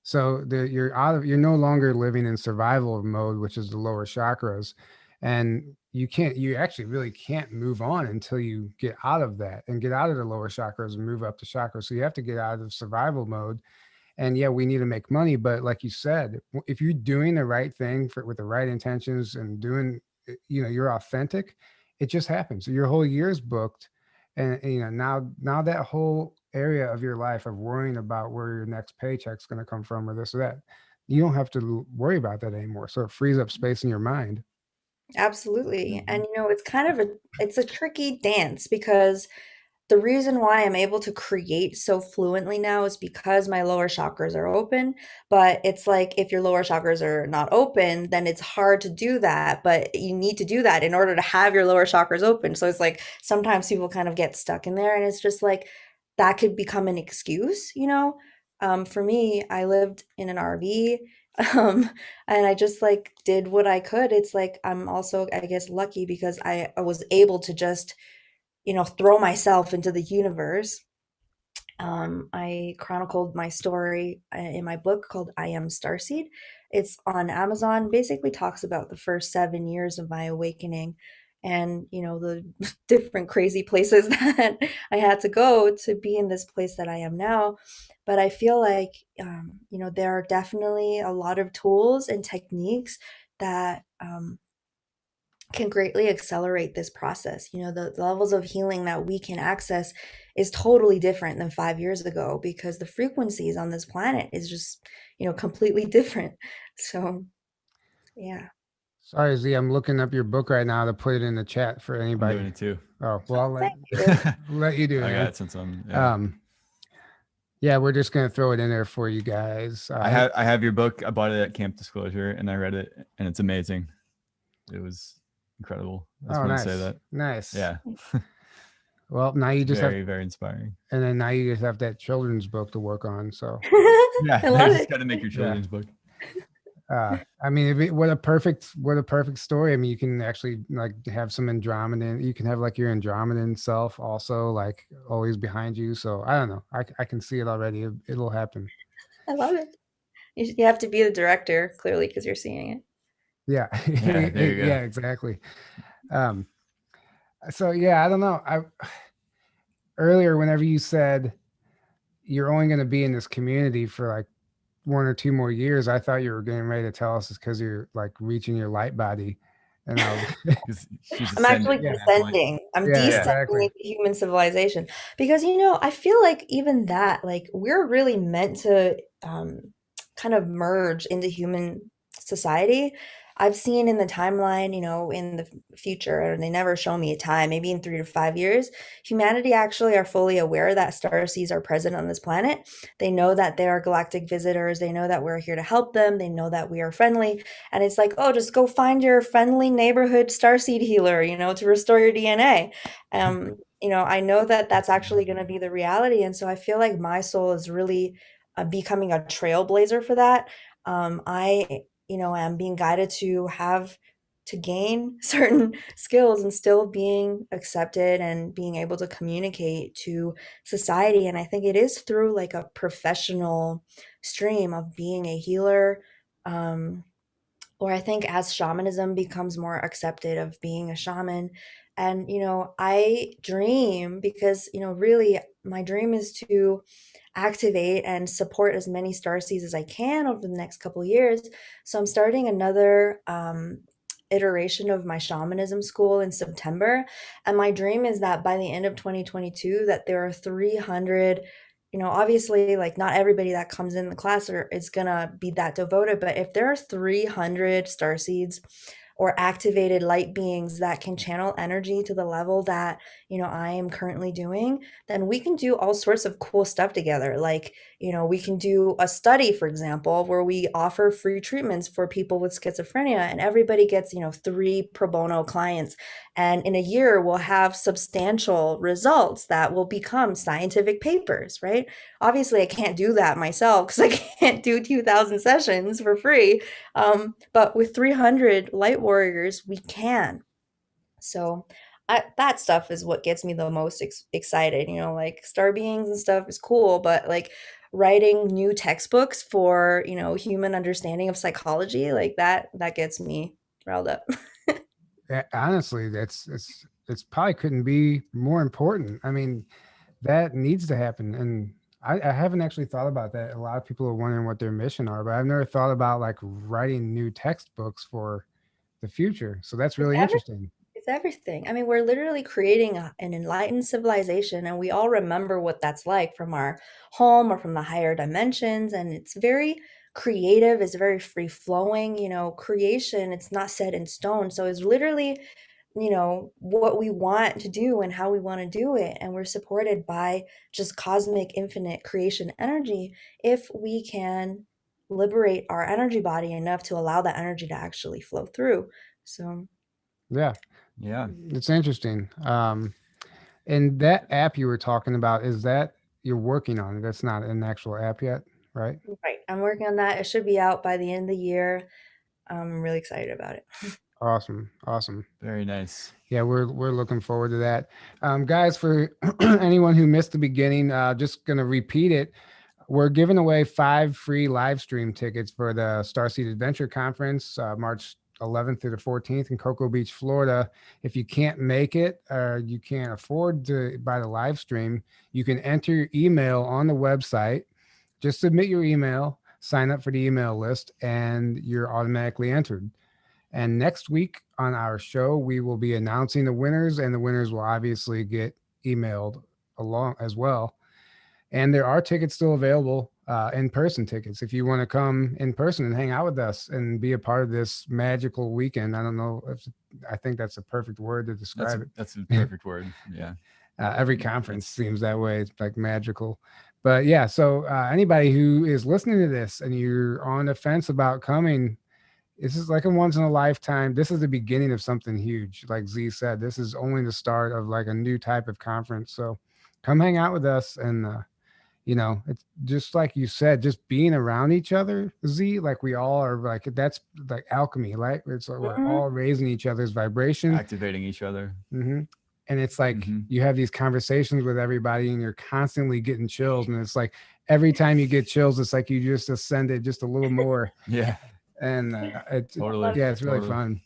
So you're no longer living in survival mode, which is the lower chakras, and you actually really can't move on until you get out of that and get out of the lower chakras and move up the chakras. So you have to get out of survival mode. And yeah, we need to make money, but like you said, if you're doing the right thing with the right intentions and doing, you're authentic, it just happens. Your whole year's booked, and now that whole area of your life of worrying about where your next paycheck's going to come from or this or that, you don't have to worry about that anymore. So it frees up space in your mind. Absolutely. Mhm. And it's a tricky dance because the reason why I'm able to create so fluently now is because my lower chakras are open. But it's like if your lower chakras are not open, then it's hard to do that. But you need to do that in order to have your lower chakras open. So it's like sometimes people kind of get stuck in there, and it's just like that could become an excuse. For me, I lived in an RV. Um, and I just like did what I could. It's like I'm also, I guess, lucky because I was able to just throw myself into the universe. I chronicled my story in my book called I Am Starseed. It's on Amazon, basically talks about the first 7 years of my awakening and, the different crazy places that I had to go to be in this place that I am now. But I feel like, there are definitely a lot of tools and techniques that can greatly accelerate this process. The levels of healing that we can access is totally different than 5 years ago because the frequencies on this planet is just, completely different. So, yeah. Sorry, Z, I'm looking up your book right now to put it in the chat for I'm doing anybody. it too. Oh, well, I'll Thank you. let you do it, I got man. it since yeah. Yeah, we're just gonna throw it in there for you guys. I have your book. I bought it at Camp Disclosure and I read it, and it's amazing. It was incredible. I just want to say that. Nice. Yeah. Well, now you just very, have, very inspiring. and then now you just have that children's book to work on. So Yeah, I love just it. got to make your children's book. I mean, what a perfect story. I mean, you can actually like have some Andromedan. You can have like your Andromedan self also like always behind you. So I don't know. I can see it already. It'll happen. I love it. You have to be the director, clearly, because you're seeing it. Yeah. Yeah, there you go. Yeah, exactly. So yeah, I don't know. Earlier, whenever you said you're only going to be in this community for like 1 or 2 more years, I thought you were getting ready to tell us it's because you're like reaching your light body. And I was, I'm actually Yeah. descending. I'm Yeah, descending exactly. into human civilization because I feel like even that, like we're really meant to kind of merge into human society. I've seen in the timeline, in the future, and they never show me a time, maybe in 3 to 5 years, humanity actually are fully aware that starseeds are present on this planet. They know that they are galactic visitors. They know that we're here to help them. They know that we are friendly. And it's like, oh, just go find your friendly neighborhood starseed healer, to restore your DNA. I know that that's actually going to be the reality. And so I feel like my soul is really becoming a trailblazer for that. I, am being guided to gain certain skills and still being accepted and being able to communicate to society. And I think it is through like a professional stream of being a healer. Or I think as shamanism becomes more accepted of being a shaman. And, I dream because, really my dream is to activate and support as many starseeds as I can over the next couple of years. So I'm starting another iteration of my shamanism school in September. And my dream is that by the end of 2022, that there are 300, obviously like not everybody that comes in the class is gonna be that devoted, but if there are 300 starseeds or activated light beings that can channel energy to the level that I am currently doing, then we can do all sorts of cool stuff together. Like, we can do a study, for example, where we offer free treatments for people with schizophrenia, and everybody gets 3 pro bono clients, and in a year we'll have substantial results that will become scientific papers, right? Obviously I can't do that myself because I can't do 2,000 sessions for free, but with 300 light warriors we can. So that stuff is what gets me the most excited. Like star beings and stuff is cool, but like writing new textbooks for human understanding of psychology, like that gets me riled up. honestly, it's probably couldn't be more important. I mean, that needs to happen. And I haven't actually thought about that. A lot of people are wondering what their mission are, but I've never thought about like writing new textbooks for the future. So that's It's really interesting. It's everything. I mean, we're literally creating an enlightened civilization, and we all remember what that's like from our home or from the higher dimensions. And it's very creative, it's very free flowing. Creation, it's not set in stone. So it's literally, what we want to do and how we want to do it. And we're supported by just cosmic, infinite creation energy if we can liberate our energy body enough to allow that energy to actually flow through. So, Yeah. Yeah. It's interesting. And that app you were talking about, is that you're working on it? That's not an actual app yet, right? right, I'm working on that. It should be out by the end of the year. I'm really excited about it. Awesome. Awesome. Very nice. Yeah, we're looking forward to that. Guys, for anyone who missed the beginning, just going to repeat it. We're giving away 5 free live stream tickets for the Starseed Adventure Conference, March 11th through the 14th in Cocoa Beach, Florida. If you can't make it or you can't afford to buy the live stream, you can enter your email on the website. Just submit your email, sign up for the email list, and you're automatically entered. And next week on our show, we will be announcing the winners, and the winners will obviously get emailed along as well. And there are tickets still available, in-person tickets. If you want to come in person and hang out with us and be a part of this magical weekend, I don't know if I think that's a perfect word to describe it. That's a perfect word. Yeah. Every conference seems that way. It's like magical. But yeah, so anybody who is listening to this and you're on the fence about coming, this is like a once in a lifetime. This is the beginning of something huge. Like Z said, this is only the start of like a new type of conference. So come hang out with us. And, it's just like you said, just being around each other, Z, like we all are, like, that's like alchemy, right? It's like we're all raising each other's vibration, activating each other. Mm-hmm. And it's like you have these conversations with everybody and you're constantly getting chills. And it's like every time you get chills, it's like you just ascended just a little more. Yeah. And it's totally. Yeah, it's really fun.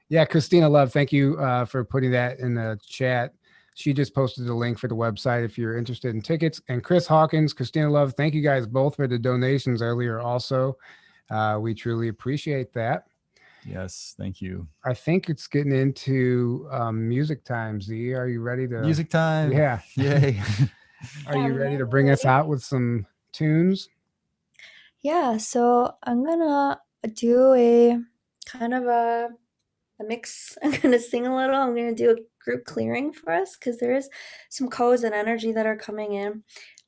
Yeah, Christina Love, thank you for putting that in the chat. She just posted the link for the website if you're interested in tickets. And Chris Hawkins, Christina Love, thank you guys both for the donations earlier also. We truly appreciate that. Yes, thank you. I think it's getting into music time, Z. Are you ready to... Music time? Yeah. Yay. Are you ready to bring us out with some tunes? Yeah, so I'm gonna do a kind of a mix. I'm gonna sing a little. I'm gonna do a group clearing for us because there is some codes and energy that are coming in.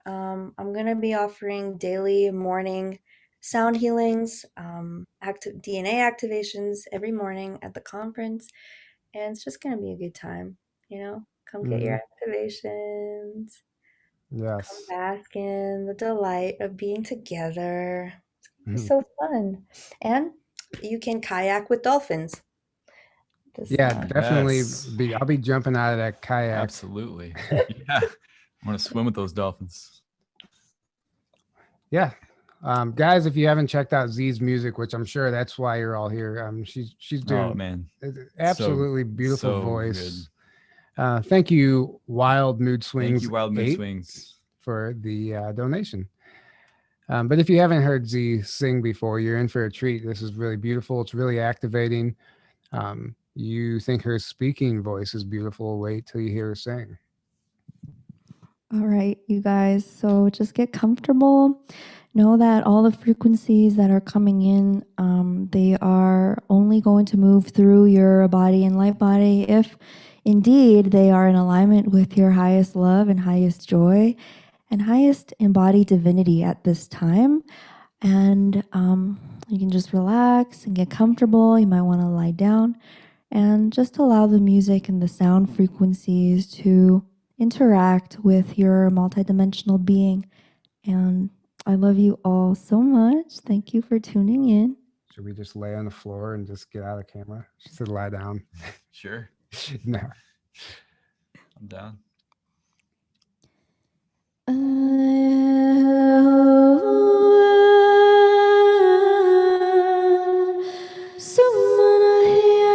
I'm gonna be offering daily morning sound healings, active DNA activations every morning at the conference, and it's just gonna be a good time. Come get your activations. Yes. Come bask in the delight of being together. It's so fun. And you can kayak with dolphins. Yeah, definitely. I'll be jumping out of that kayak. Absolutely. Yeah. I want to swim with those dolphins. Yeah. Guys, if you haven't checked out Z's music, which I'm sure that's why you're all here, she's doing absolutely beautiful voice. Thank you, Wild Mood Swings. Thank you, Wild Mood Swings, for the donation. But if you haven't heard Z sing before, you're in for a treat. This is really beautiful. It's really activating. You think her speaking voice is beautiful. Wait till you hear her sing. All right, you guys. So just get comfortable. Know that all the frequencies that are coming in, they are only going to move through your body and light body if indeed they are in alignment with your highest love and highest joy and highest embodied divinity at this time. And you can just relax and get comfortable. You might want to lie down and just allow the music and the sound frequencies to interact with your multidimensional being. And I love you all so much. Thank you for tuning in. Should we just lay on the floor and just get out of camera? She said lie down. Sure. No. I'm down. Sumana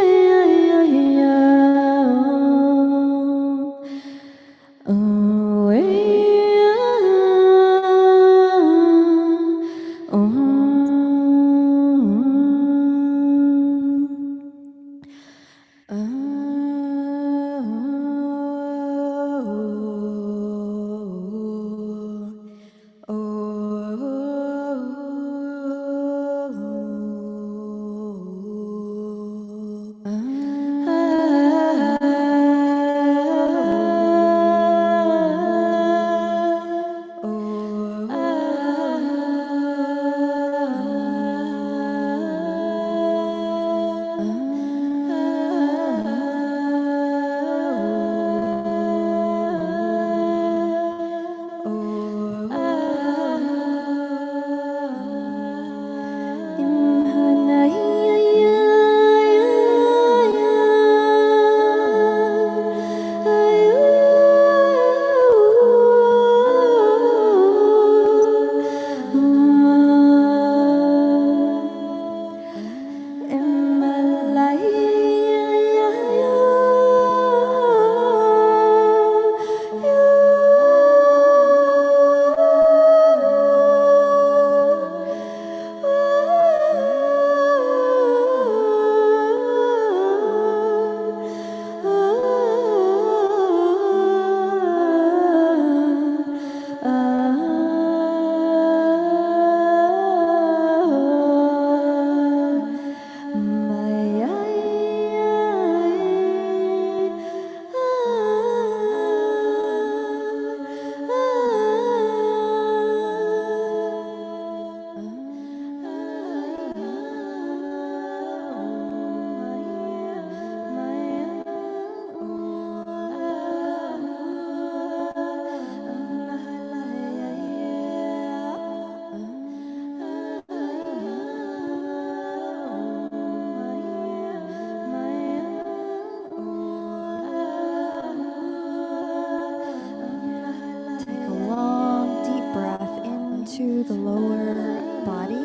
The lower body,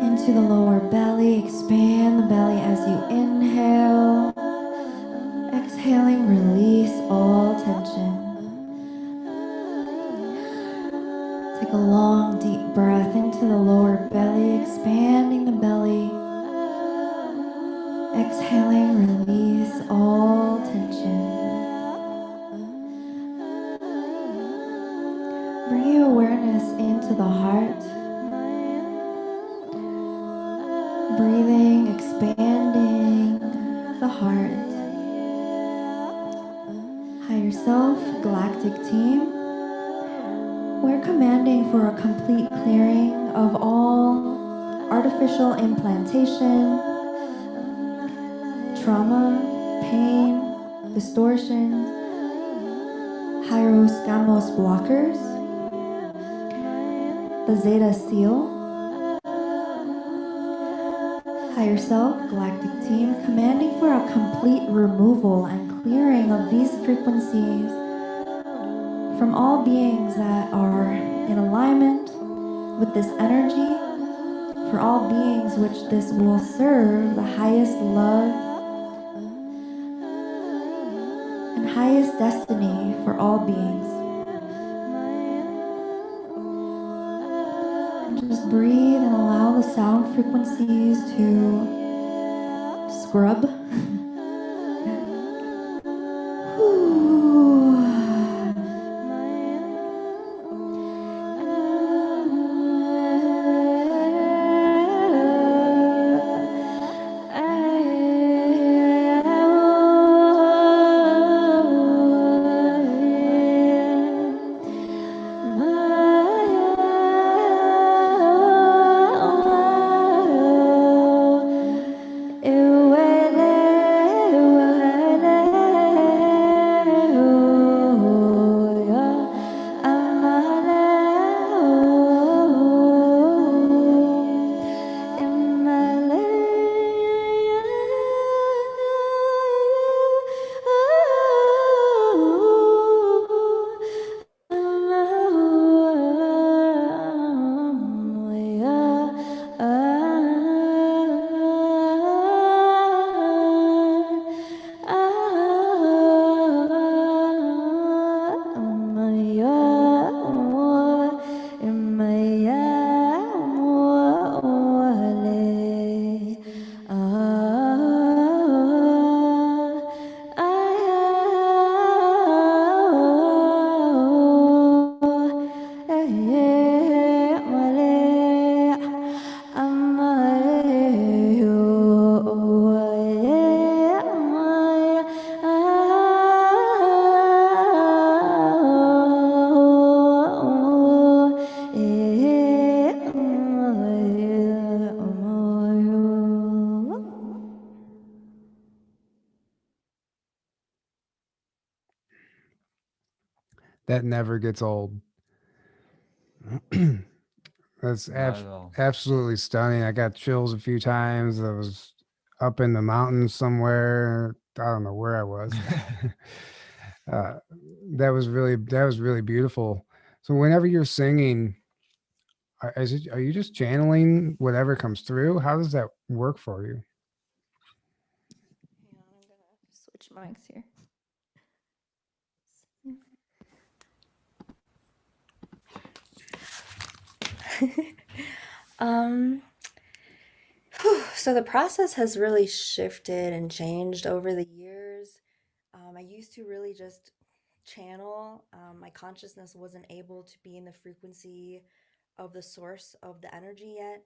into the lower belly. Expand the belly as you inhale. Exhaling, release all tension. Take a long, deep breath into the lower belly, expanding the belly. Exhaling, release all tension. Bring your awareness into the heart. Breathing, expanding the heart. Higher self, galactic team. We're commanding for a complete clearing of all artificial implantation, trauma, pain, distortions, Hieros blockers, the Zeta Seal. Higher self, galactic team, commanding for a complete removal and clearing of these frequencies from all beings that are in alignment with this energy, for all beings which this will serve the highest love and highest destiny for all beings. Just breathe and allow the sound frequencies to scrub. Ewe That never gets old. That's absolutely stunning. I got chills a few times. I was up in the mountains somewhere. I don't know where I was. That was really beautiful. So whenever you're singing, are you just channeling whatever comes through? How does that work for you? Hang on, I'm gonna switch mics here. So the process has really shifted and changed over the years. I used to really just channel. My consciousness wasn't able to be in the frequency of the source of the energy yet.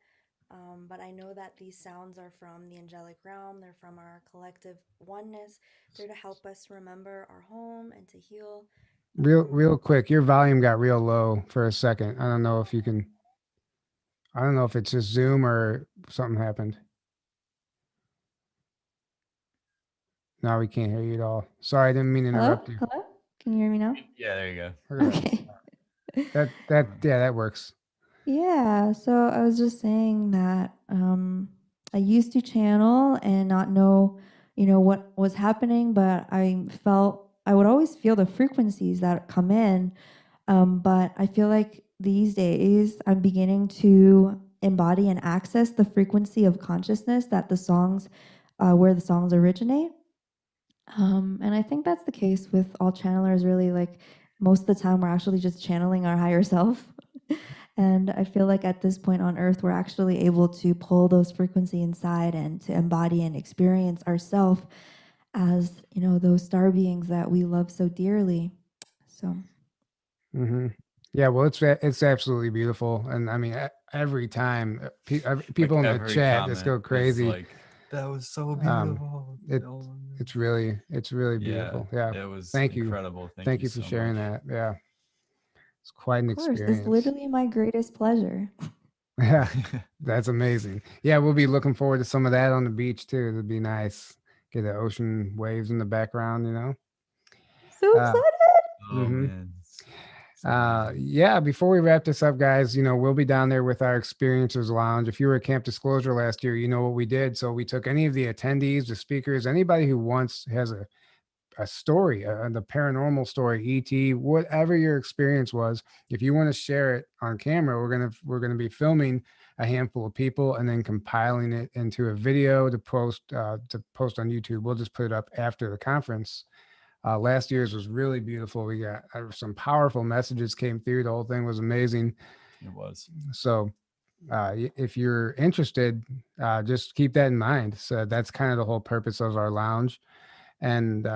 But I know that these sounds are from the angelic realm. They're from our collective oneness. They're to help us remember our home and to heal. Real quick, your volume got real low for a second. I don't know if you can. I don't know if it's just Zoom or something happened. No, we can't hear you at all. Sorry, I didn't mean to interrupt you. Hello? Can you hear me now? Yeah, there you go. Okay. That works. Yeah, so I was just saying that I used to channel and not know, what was happening, but I would always feel the frequencies that come in. But I feel like these days I'm beginning to embody and access the frequency of consciousness that the songs, where the songs originate. And I think that's the case with all channelers, really. Like most of the time, we're actually just channeling our higher self. And I feel like at this point on Earth, we're actually able to pull those frequency inside and to embody and experience ourself as, those star beings that we love so dearly. So. Mm-hmm. Yeah, well, it's absolutely beautiful, and I mean, every time people in the chat just go crazy. Like, that was so beautiful. It's really beautiful. Yeah, it was thank you. Incredible. Thank you for sharing that. Yeah, it's quite an experience. It's literally my greatest pleasure. Yeah, that's amazing. Yeah, we'll be looking forward to some of that on the beach too. It'd be nice. Get the ocean waves in the background, So excited. Oh man. Yeah, before we wrap this up, guys, we'll be down there with our Experiencers Lounge. If you were at Camp Disclosure last year, you know what we did. So we took any of the attendees, the speakers, anybody who has a story, the paranormal story, ET, whatever your experience was. If you want to share it on camera, we're gonna be filming a handful of people and then compiling it into a video to post on YouTube. We'll just put it up after the conference. Last year's was really beautiful. We got some powerful messages came through. The whole thing was amazing. It was. So if you're interested, just keep that in mind. So that's kind of the whole purpose of our lounge. And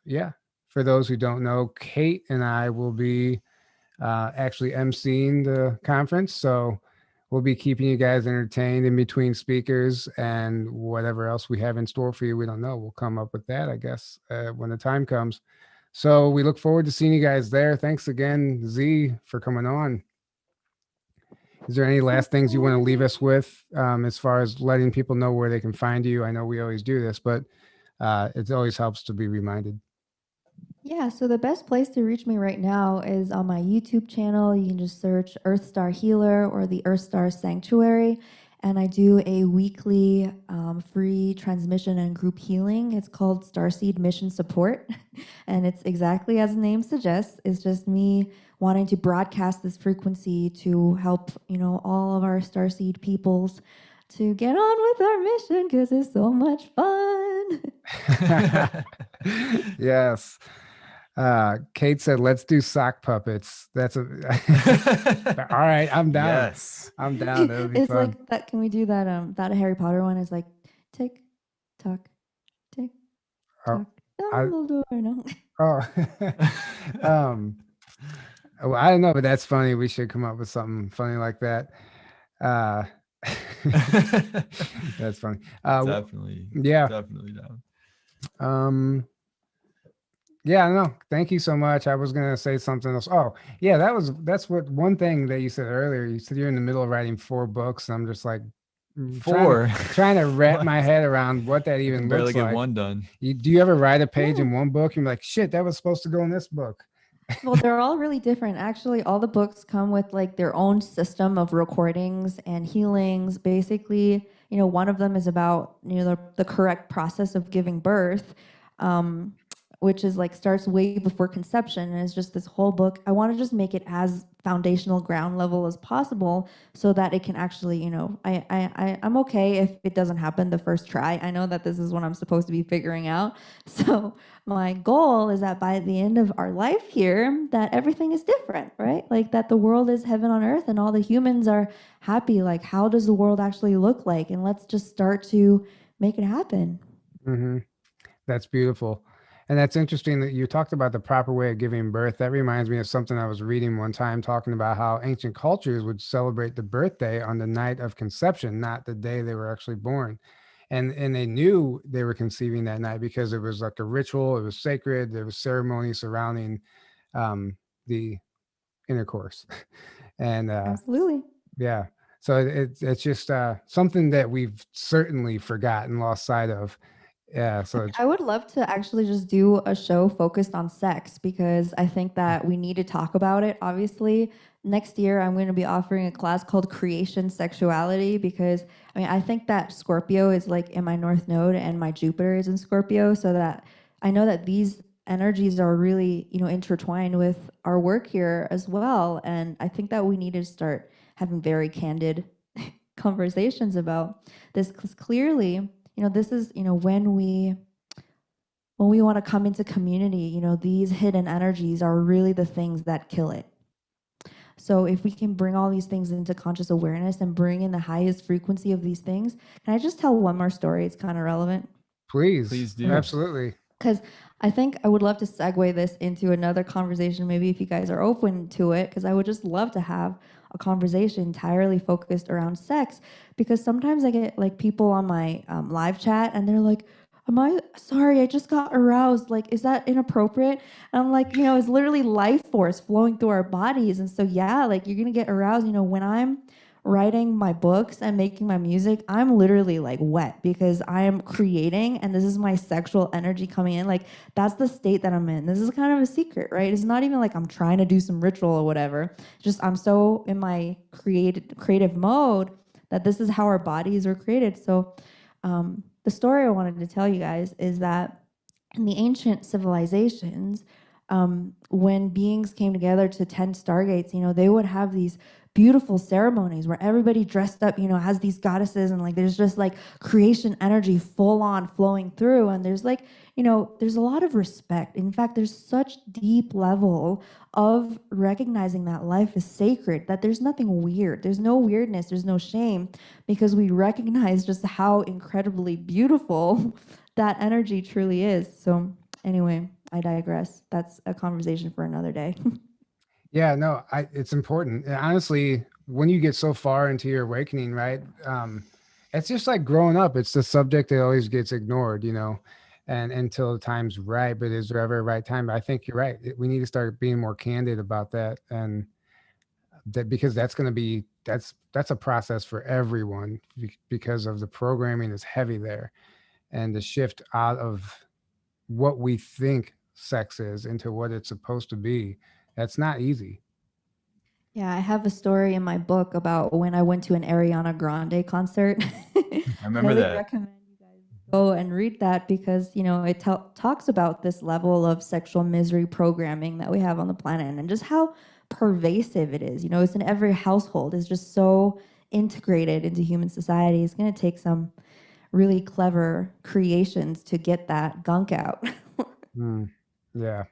yeah, for those who don't know, Kate and I will be actually emceeing the conference. So we'll be keeping you guys entertained in between speakers, and whatever else we have in store for you, we don't know. We'll come up with that, I guess, when the time comes. So we look forward to seeing you guys there. Thanks again, Z, for coming on. Is there any last things you want to leave us with as far as letting people know where they can find you? I know we always do this, but it always helps to be reminded. Yeah, so the best place to reach me right now is on my YouTube channel. You can just search Earthstar Healer or the Earthstar Sanctuary. And I do a weekly free transmission and group healing. It's called Starseed Mission Support. And it's exactly as the name suggests. It's just me wanting to broadcast this frequency to help, all of our Starseed peoples to get on with our mission because it's so much fun. Yes. Kate said, let's do sock puppets. That's all right. I'm down. Yes. I'm down. That would be it's fun. Like that. Can we do that? That Harry Potter one is like tick, tock, tick, tock. Dumbledore. No. Well, I don't know, but that's funny. We should come up with something funny like that. That's funny. Definitely. Yeah. Definitely down. Yeah, no, thank you so much. I was gonna say something else. Oh, yeah, that's what one thing that you said earlier. You said you're in the middle of writing 4 books. I'm just like 4 trying to wrap my head around what that even looks like. Barely get one done. Do you ever write a page in one book and be like, shit, that was supposed to go in this book? Well, they're all really different. Actually, all the books come with like their own system of recordings and healings. Basically, one of them is about, the correct process of giving birth, um, which is like starts way before conception. And it's just this whole book. I want to just make it as foundational ground level as possible so that it can actually, I'm okay if it doesn't happen the first try. I know that this is what I'm supposed to be figuring out. So my goal is that by the end of our life here, that everything is different, right? Like that the world is heaven on earth and all the humans are happy. Like, how does the world actually look like? And let's just start to make it happen. Mm-hmm. That's beautiful. And that's interesting that you talked about the proper way of giving birth. That reminds me of something I was reading one time talking about how ancient cultures would celebrate the birthday on the night of conception, not the day they were actually born. And they knew they were conceiving that night because it was like a ritual, it was sacred, there was ceremony surrounding the intercourse. And Absolutely. yeah, so it's just something that we've certainly forgotten, lost sight of. Yeah, so I would love to actually just do a show focused on sex because I think that we need to talk about it. Obviously, next year I'm going to be offering a class called Creation Sexuality because I think that Scorpio is like in my North Node and my Jupiter is in Scorpio, so that I know that these energies are really, intertwined with our work here as well. And I think that we need to start having very candid conversations about this because clearly, this is, when we want to come into community, these hidden energies are really the things that kill it. So if we can bring all these things into conscious awareness and bring in the highest frequency of these things, can I just tell one more story? It's kind of relevant. Please do. Absolutely. Because I think I would love to segue this into another conversation, maybe if you guys are open to it, because I would just love to have a conversation entirely focused around sex. Because sometimes I get like people on my live chat and they're like, am I sorry? I just got aroused. Like, is that inappropriate? And I'm like, it's literally life force flowing through our bodies. And so, yeah, like you're going to get aroused. When I'm writing my books and making my music, I'm literally like wet because I am creating and this is my sexual energy coming in. Like that's the state that I'm in. This is kind of a secret, right? It's not even like I'm trying to do some ritual or whatever. Just I'm so in my creative mode that this is how our bodies are created. So the story I wanted to tell you guys is that in the ancient civilizations, when beings came together to tend stargates, they would have these beautiful ceremonies where everybody dressed up, as these goddesses, and like there's just like creation energy full on flowing through, and there's like, there's a lot of respect. In fact, there's such deep level of recognizing that life is sacred, that there's nothing weird. There's no weirdness, there's no shame, because we recognize just how incredibly beautiful that energy truly is. So anyway, I digress. That's a conversation for another day. Yeah, no, it's important. And honestly, when you get so far into your awakening, right? It's just like growing up. It's the subject that always gets ignored, and until the time's right. But is there ever a right time? I think you're right. We need to start being more candid about that, and that because that's going to be that's a process for everyone because of the programming is heavy there, and the shift out of what we think sex is into what it's supposed to be. That's not easy. Yeah, I have a story in my book about when I went to an Ariana Grande concert. I remember really that. recommend you guys go and read that because, it talks about this level of sexual misery programming that we have on the planet and just how pervasive it is. It's in every household. It's just so integrated into human society. It's going to take some really clever creations to get that gunk out. Yeah.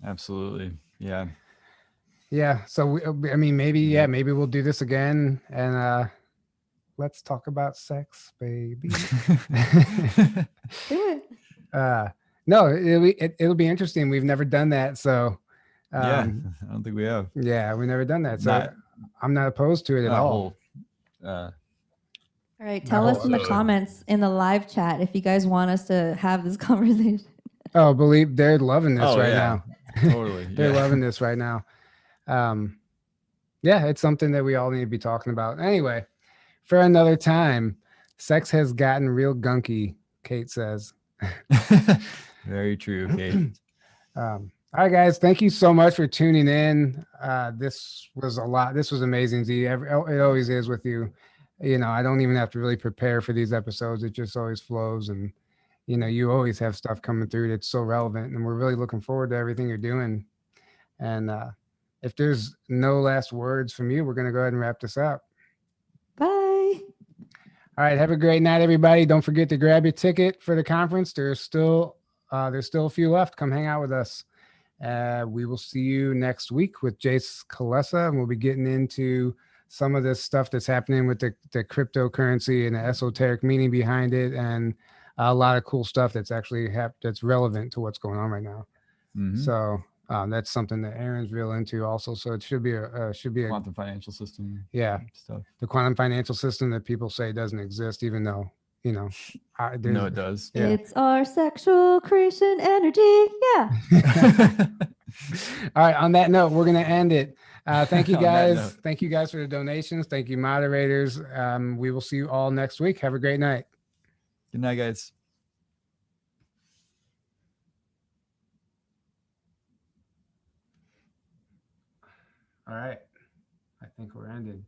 Absolutely. Yeah. Yeah. So maybe we'll do this again and let's talk about sex, baby. Do it. No, it'll be interesting. We've never done that, so yeah, I don't think we have. Yeah, we've never done that, so I'm not opposed to it at all. All right, tell us in the comments in the live chat if you guys want us to have this conversation. Oh, believe they're loving this now. Totally. They're loving this right now. Yeah, it's something that we all need to be talking about. Anyway, for another time, sex has gotten real gunky, Kate says. Very true, Kate. All right, guys. Thank you so much for tuning in. This was a lot. This was amazing, Z. It always is with you. I don't even have to really prepare for these episodes. It just always flows. And, you always have stuff coming through that's so relevant. And we're really looking forward to everything you're doing. And if there's no last words from you, we're going to go ahead and wrap this up. Bye. All right. Have a great night, everybody. Don't forget to grab your ticket for the conference. There's still a few left. Come hang out with us. We will see you next week with Jace Kalesa, and we'll be getting into some of this stuff that's happening with the cryptocurrency and the esoteric meaning behind it, and a lot of cool stuff that's actually that's relevant to what's going on right now. Mm-hmm. So that's something that Aaron's real into also. So it should be a quantum financial system. Yeah, stuff. The quantum financial system that people say doesn't exist, even though no, it does. Yeah. It's our sexual creation energy. Yeah. All right. On that note, we're going to end it. Thank you guys. Thank you guys for the donations. Thank you, moderators. We will see you all next week. Have a great night. Good night, guys. All right. I think we're ended.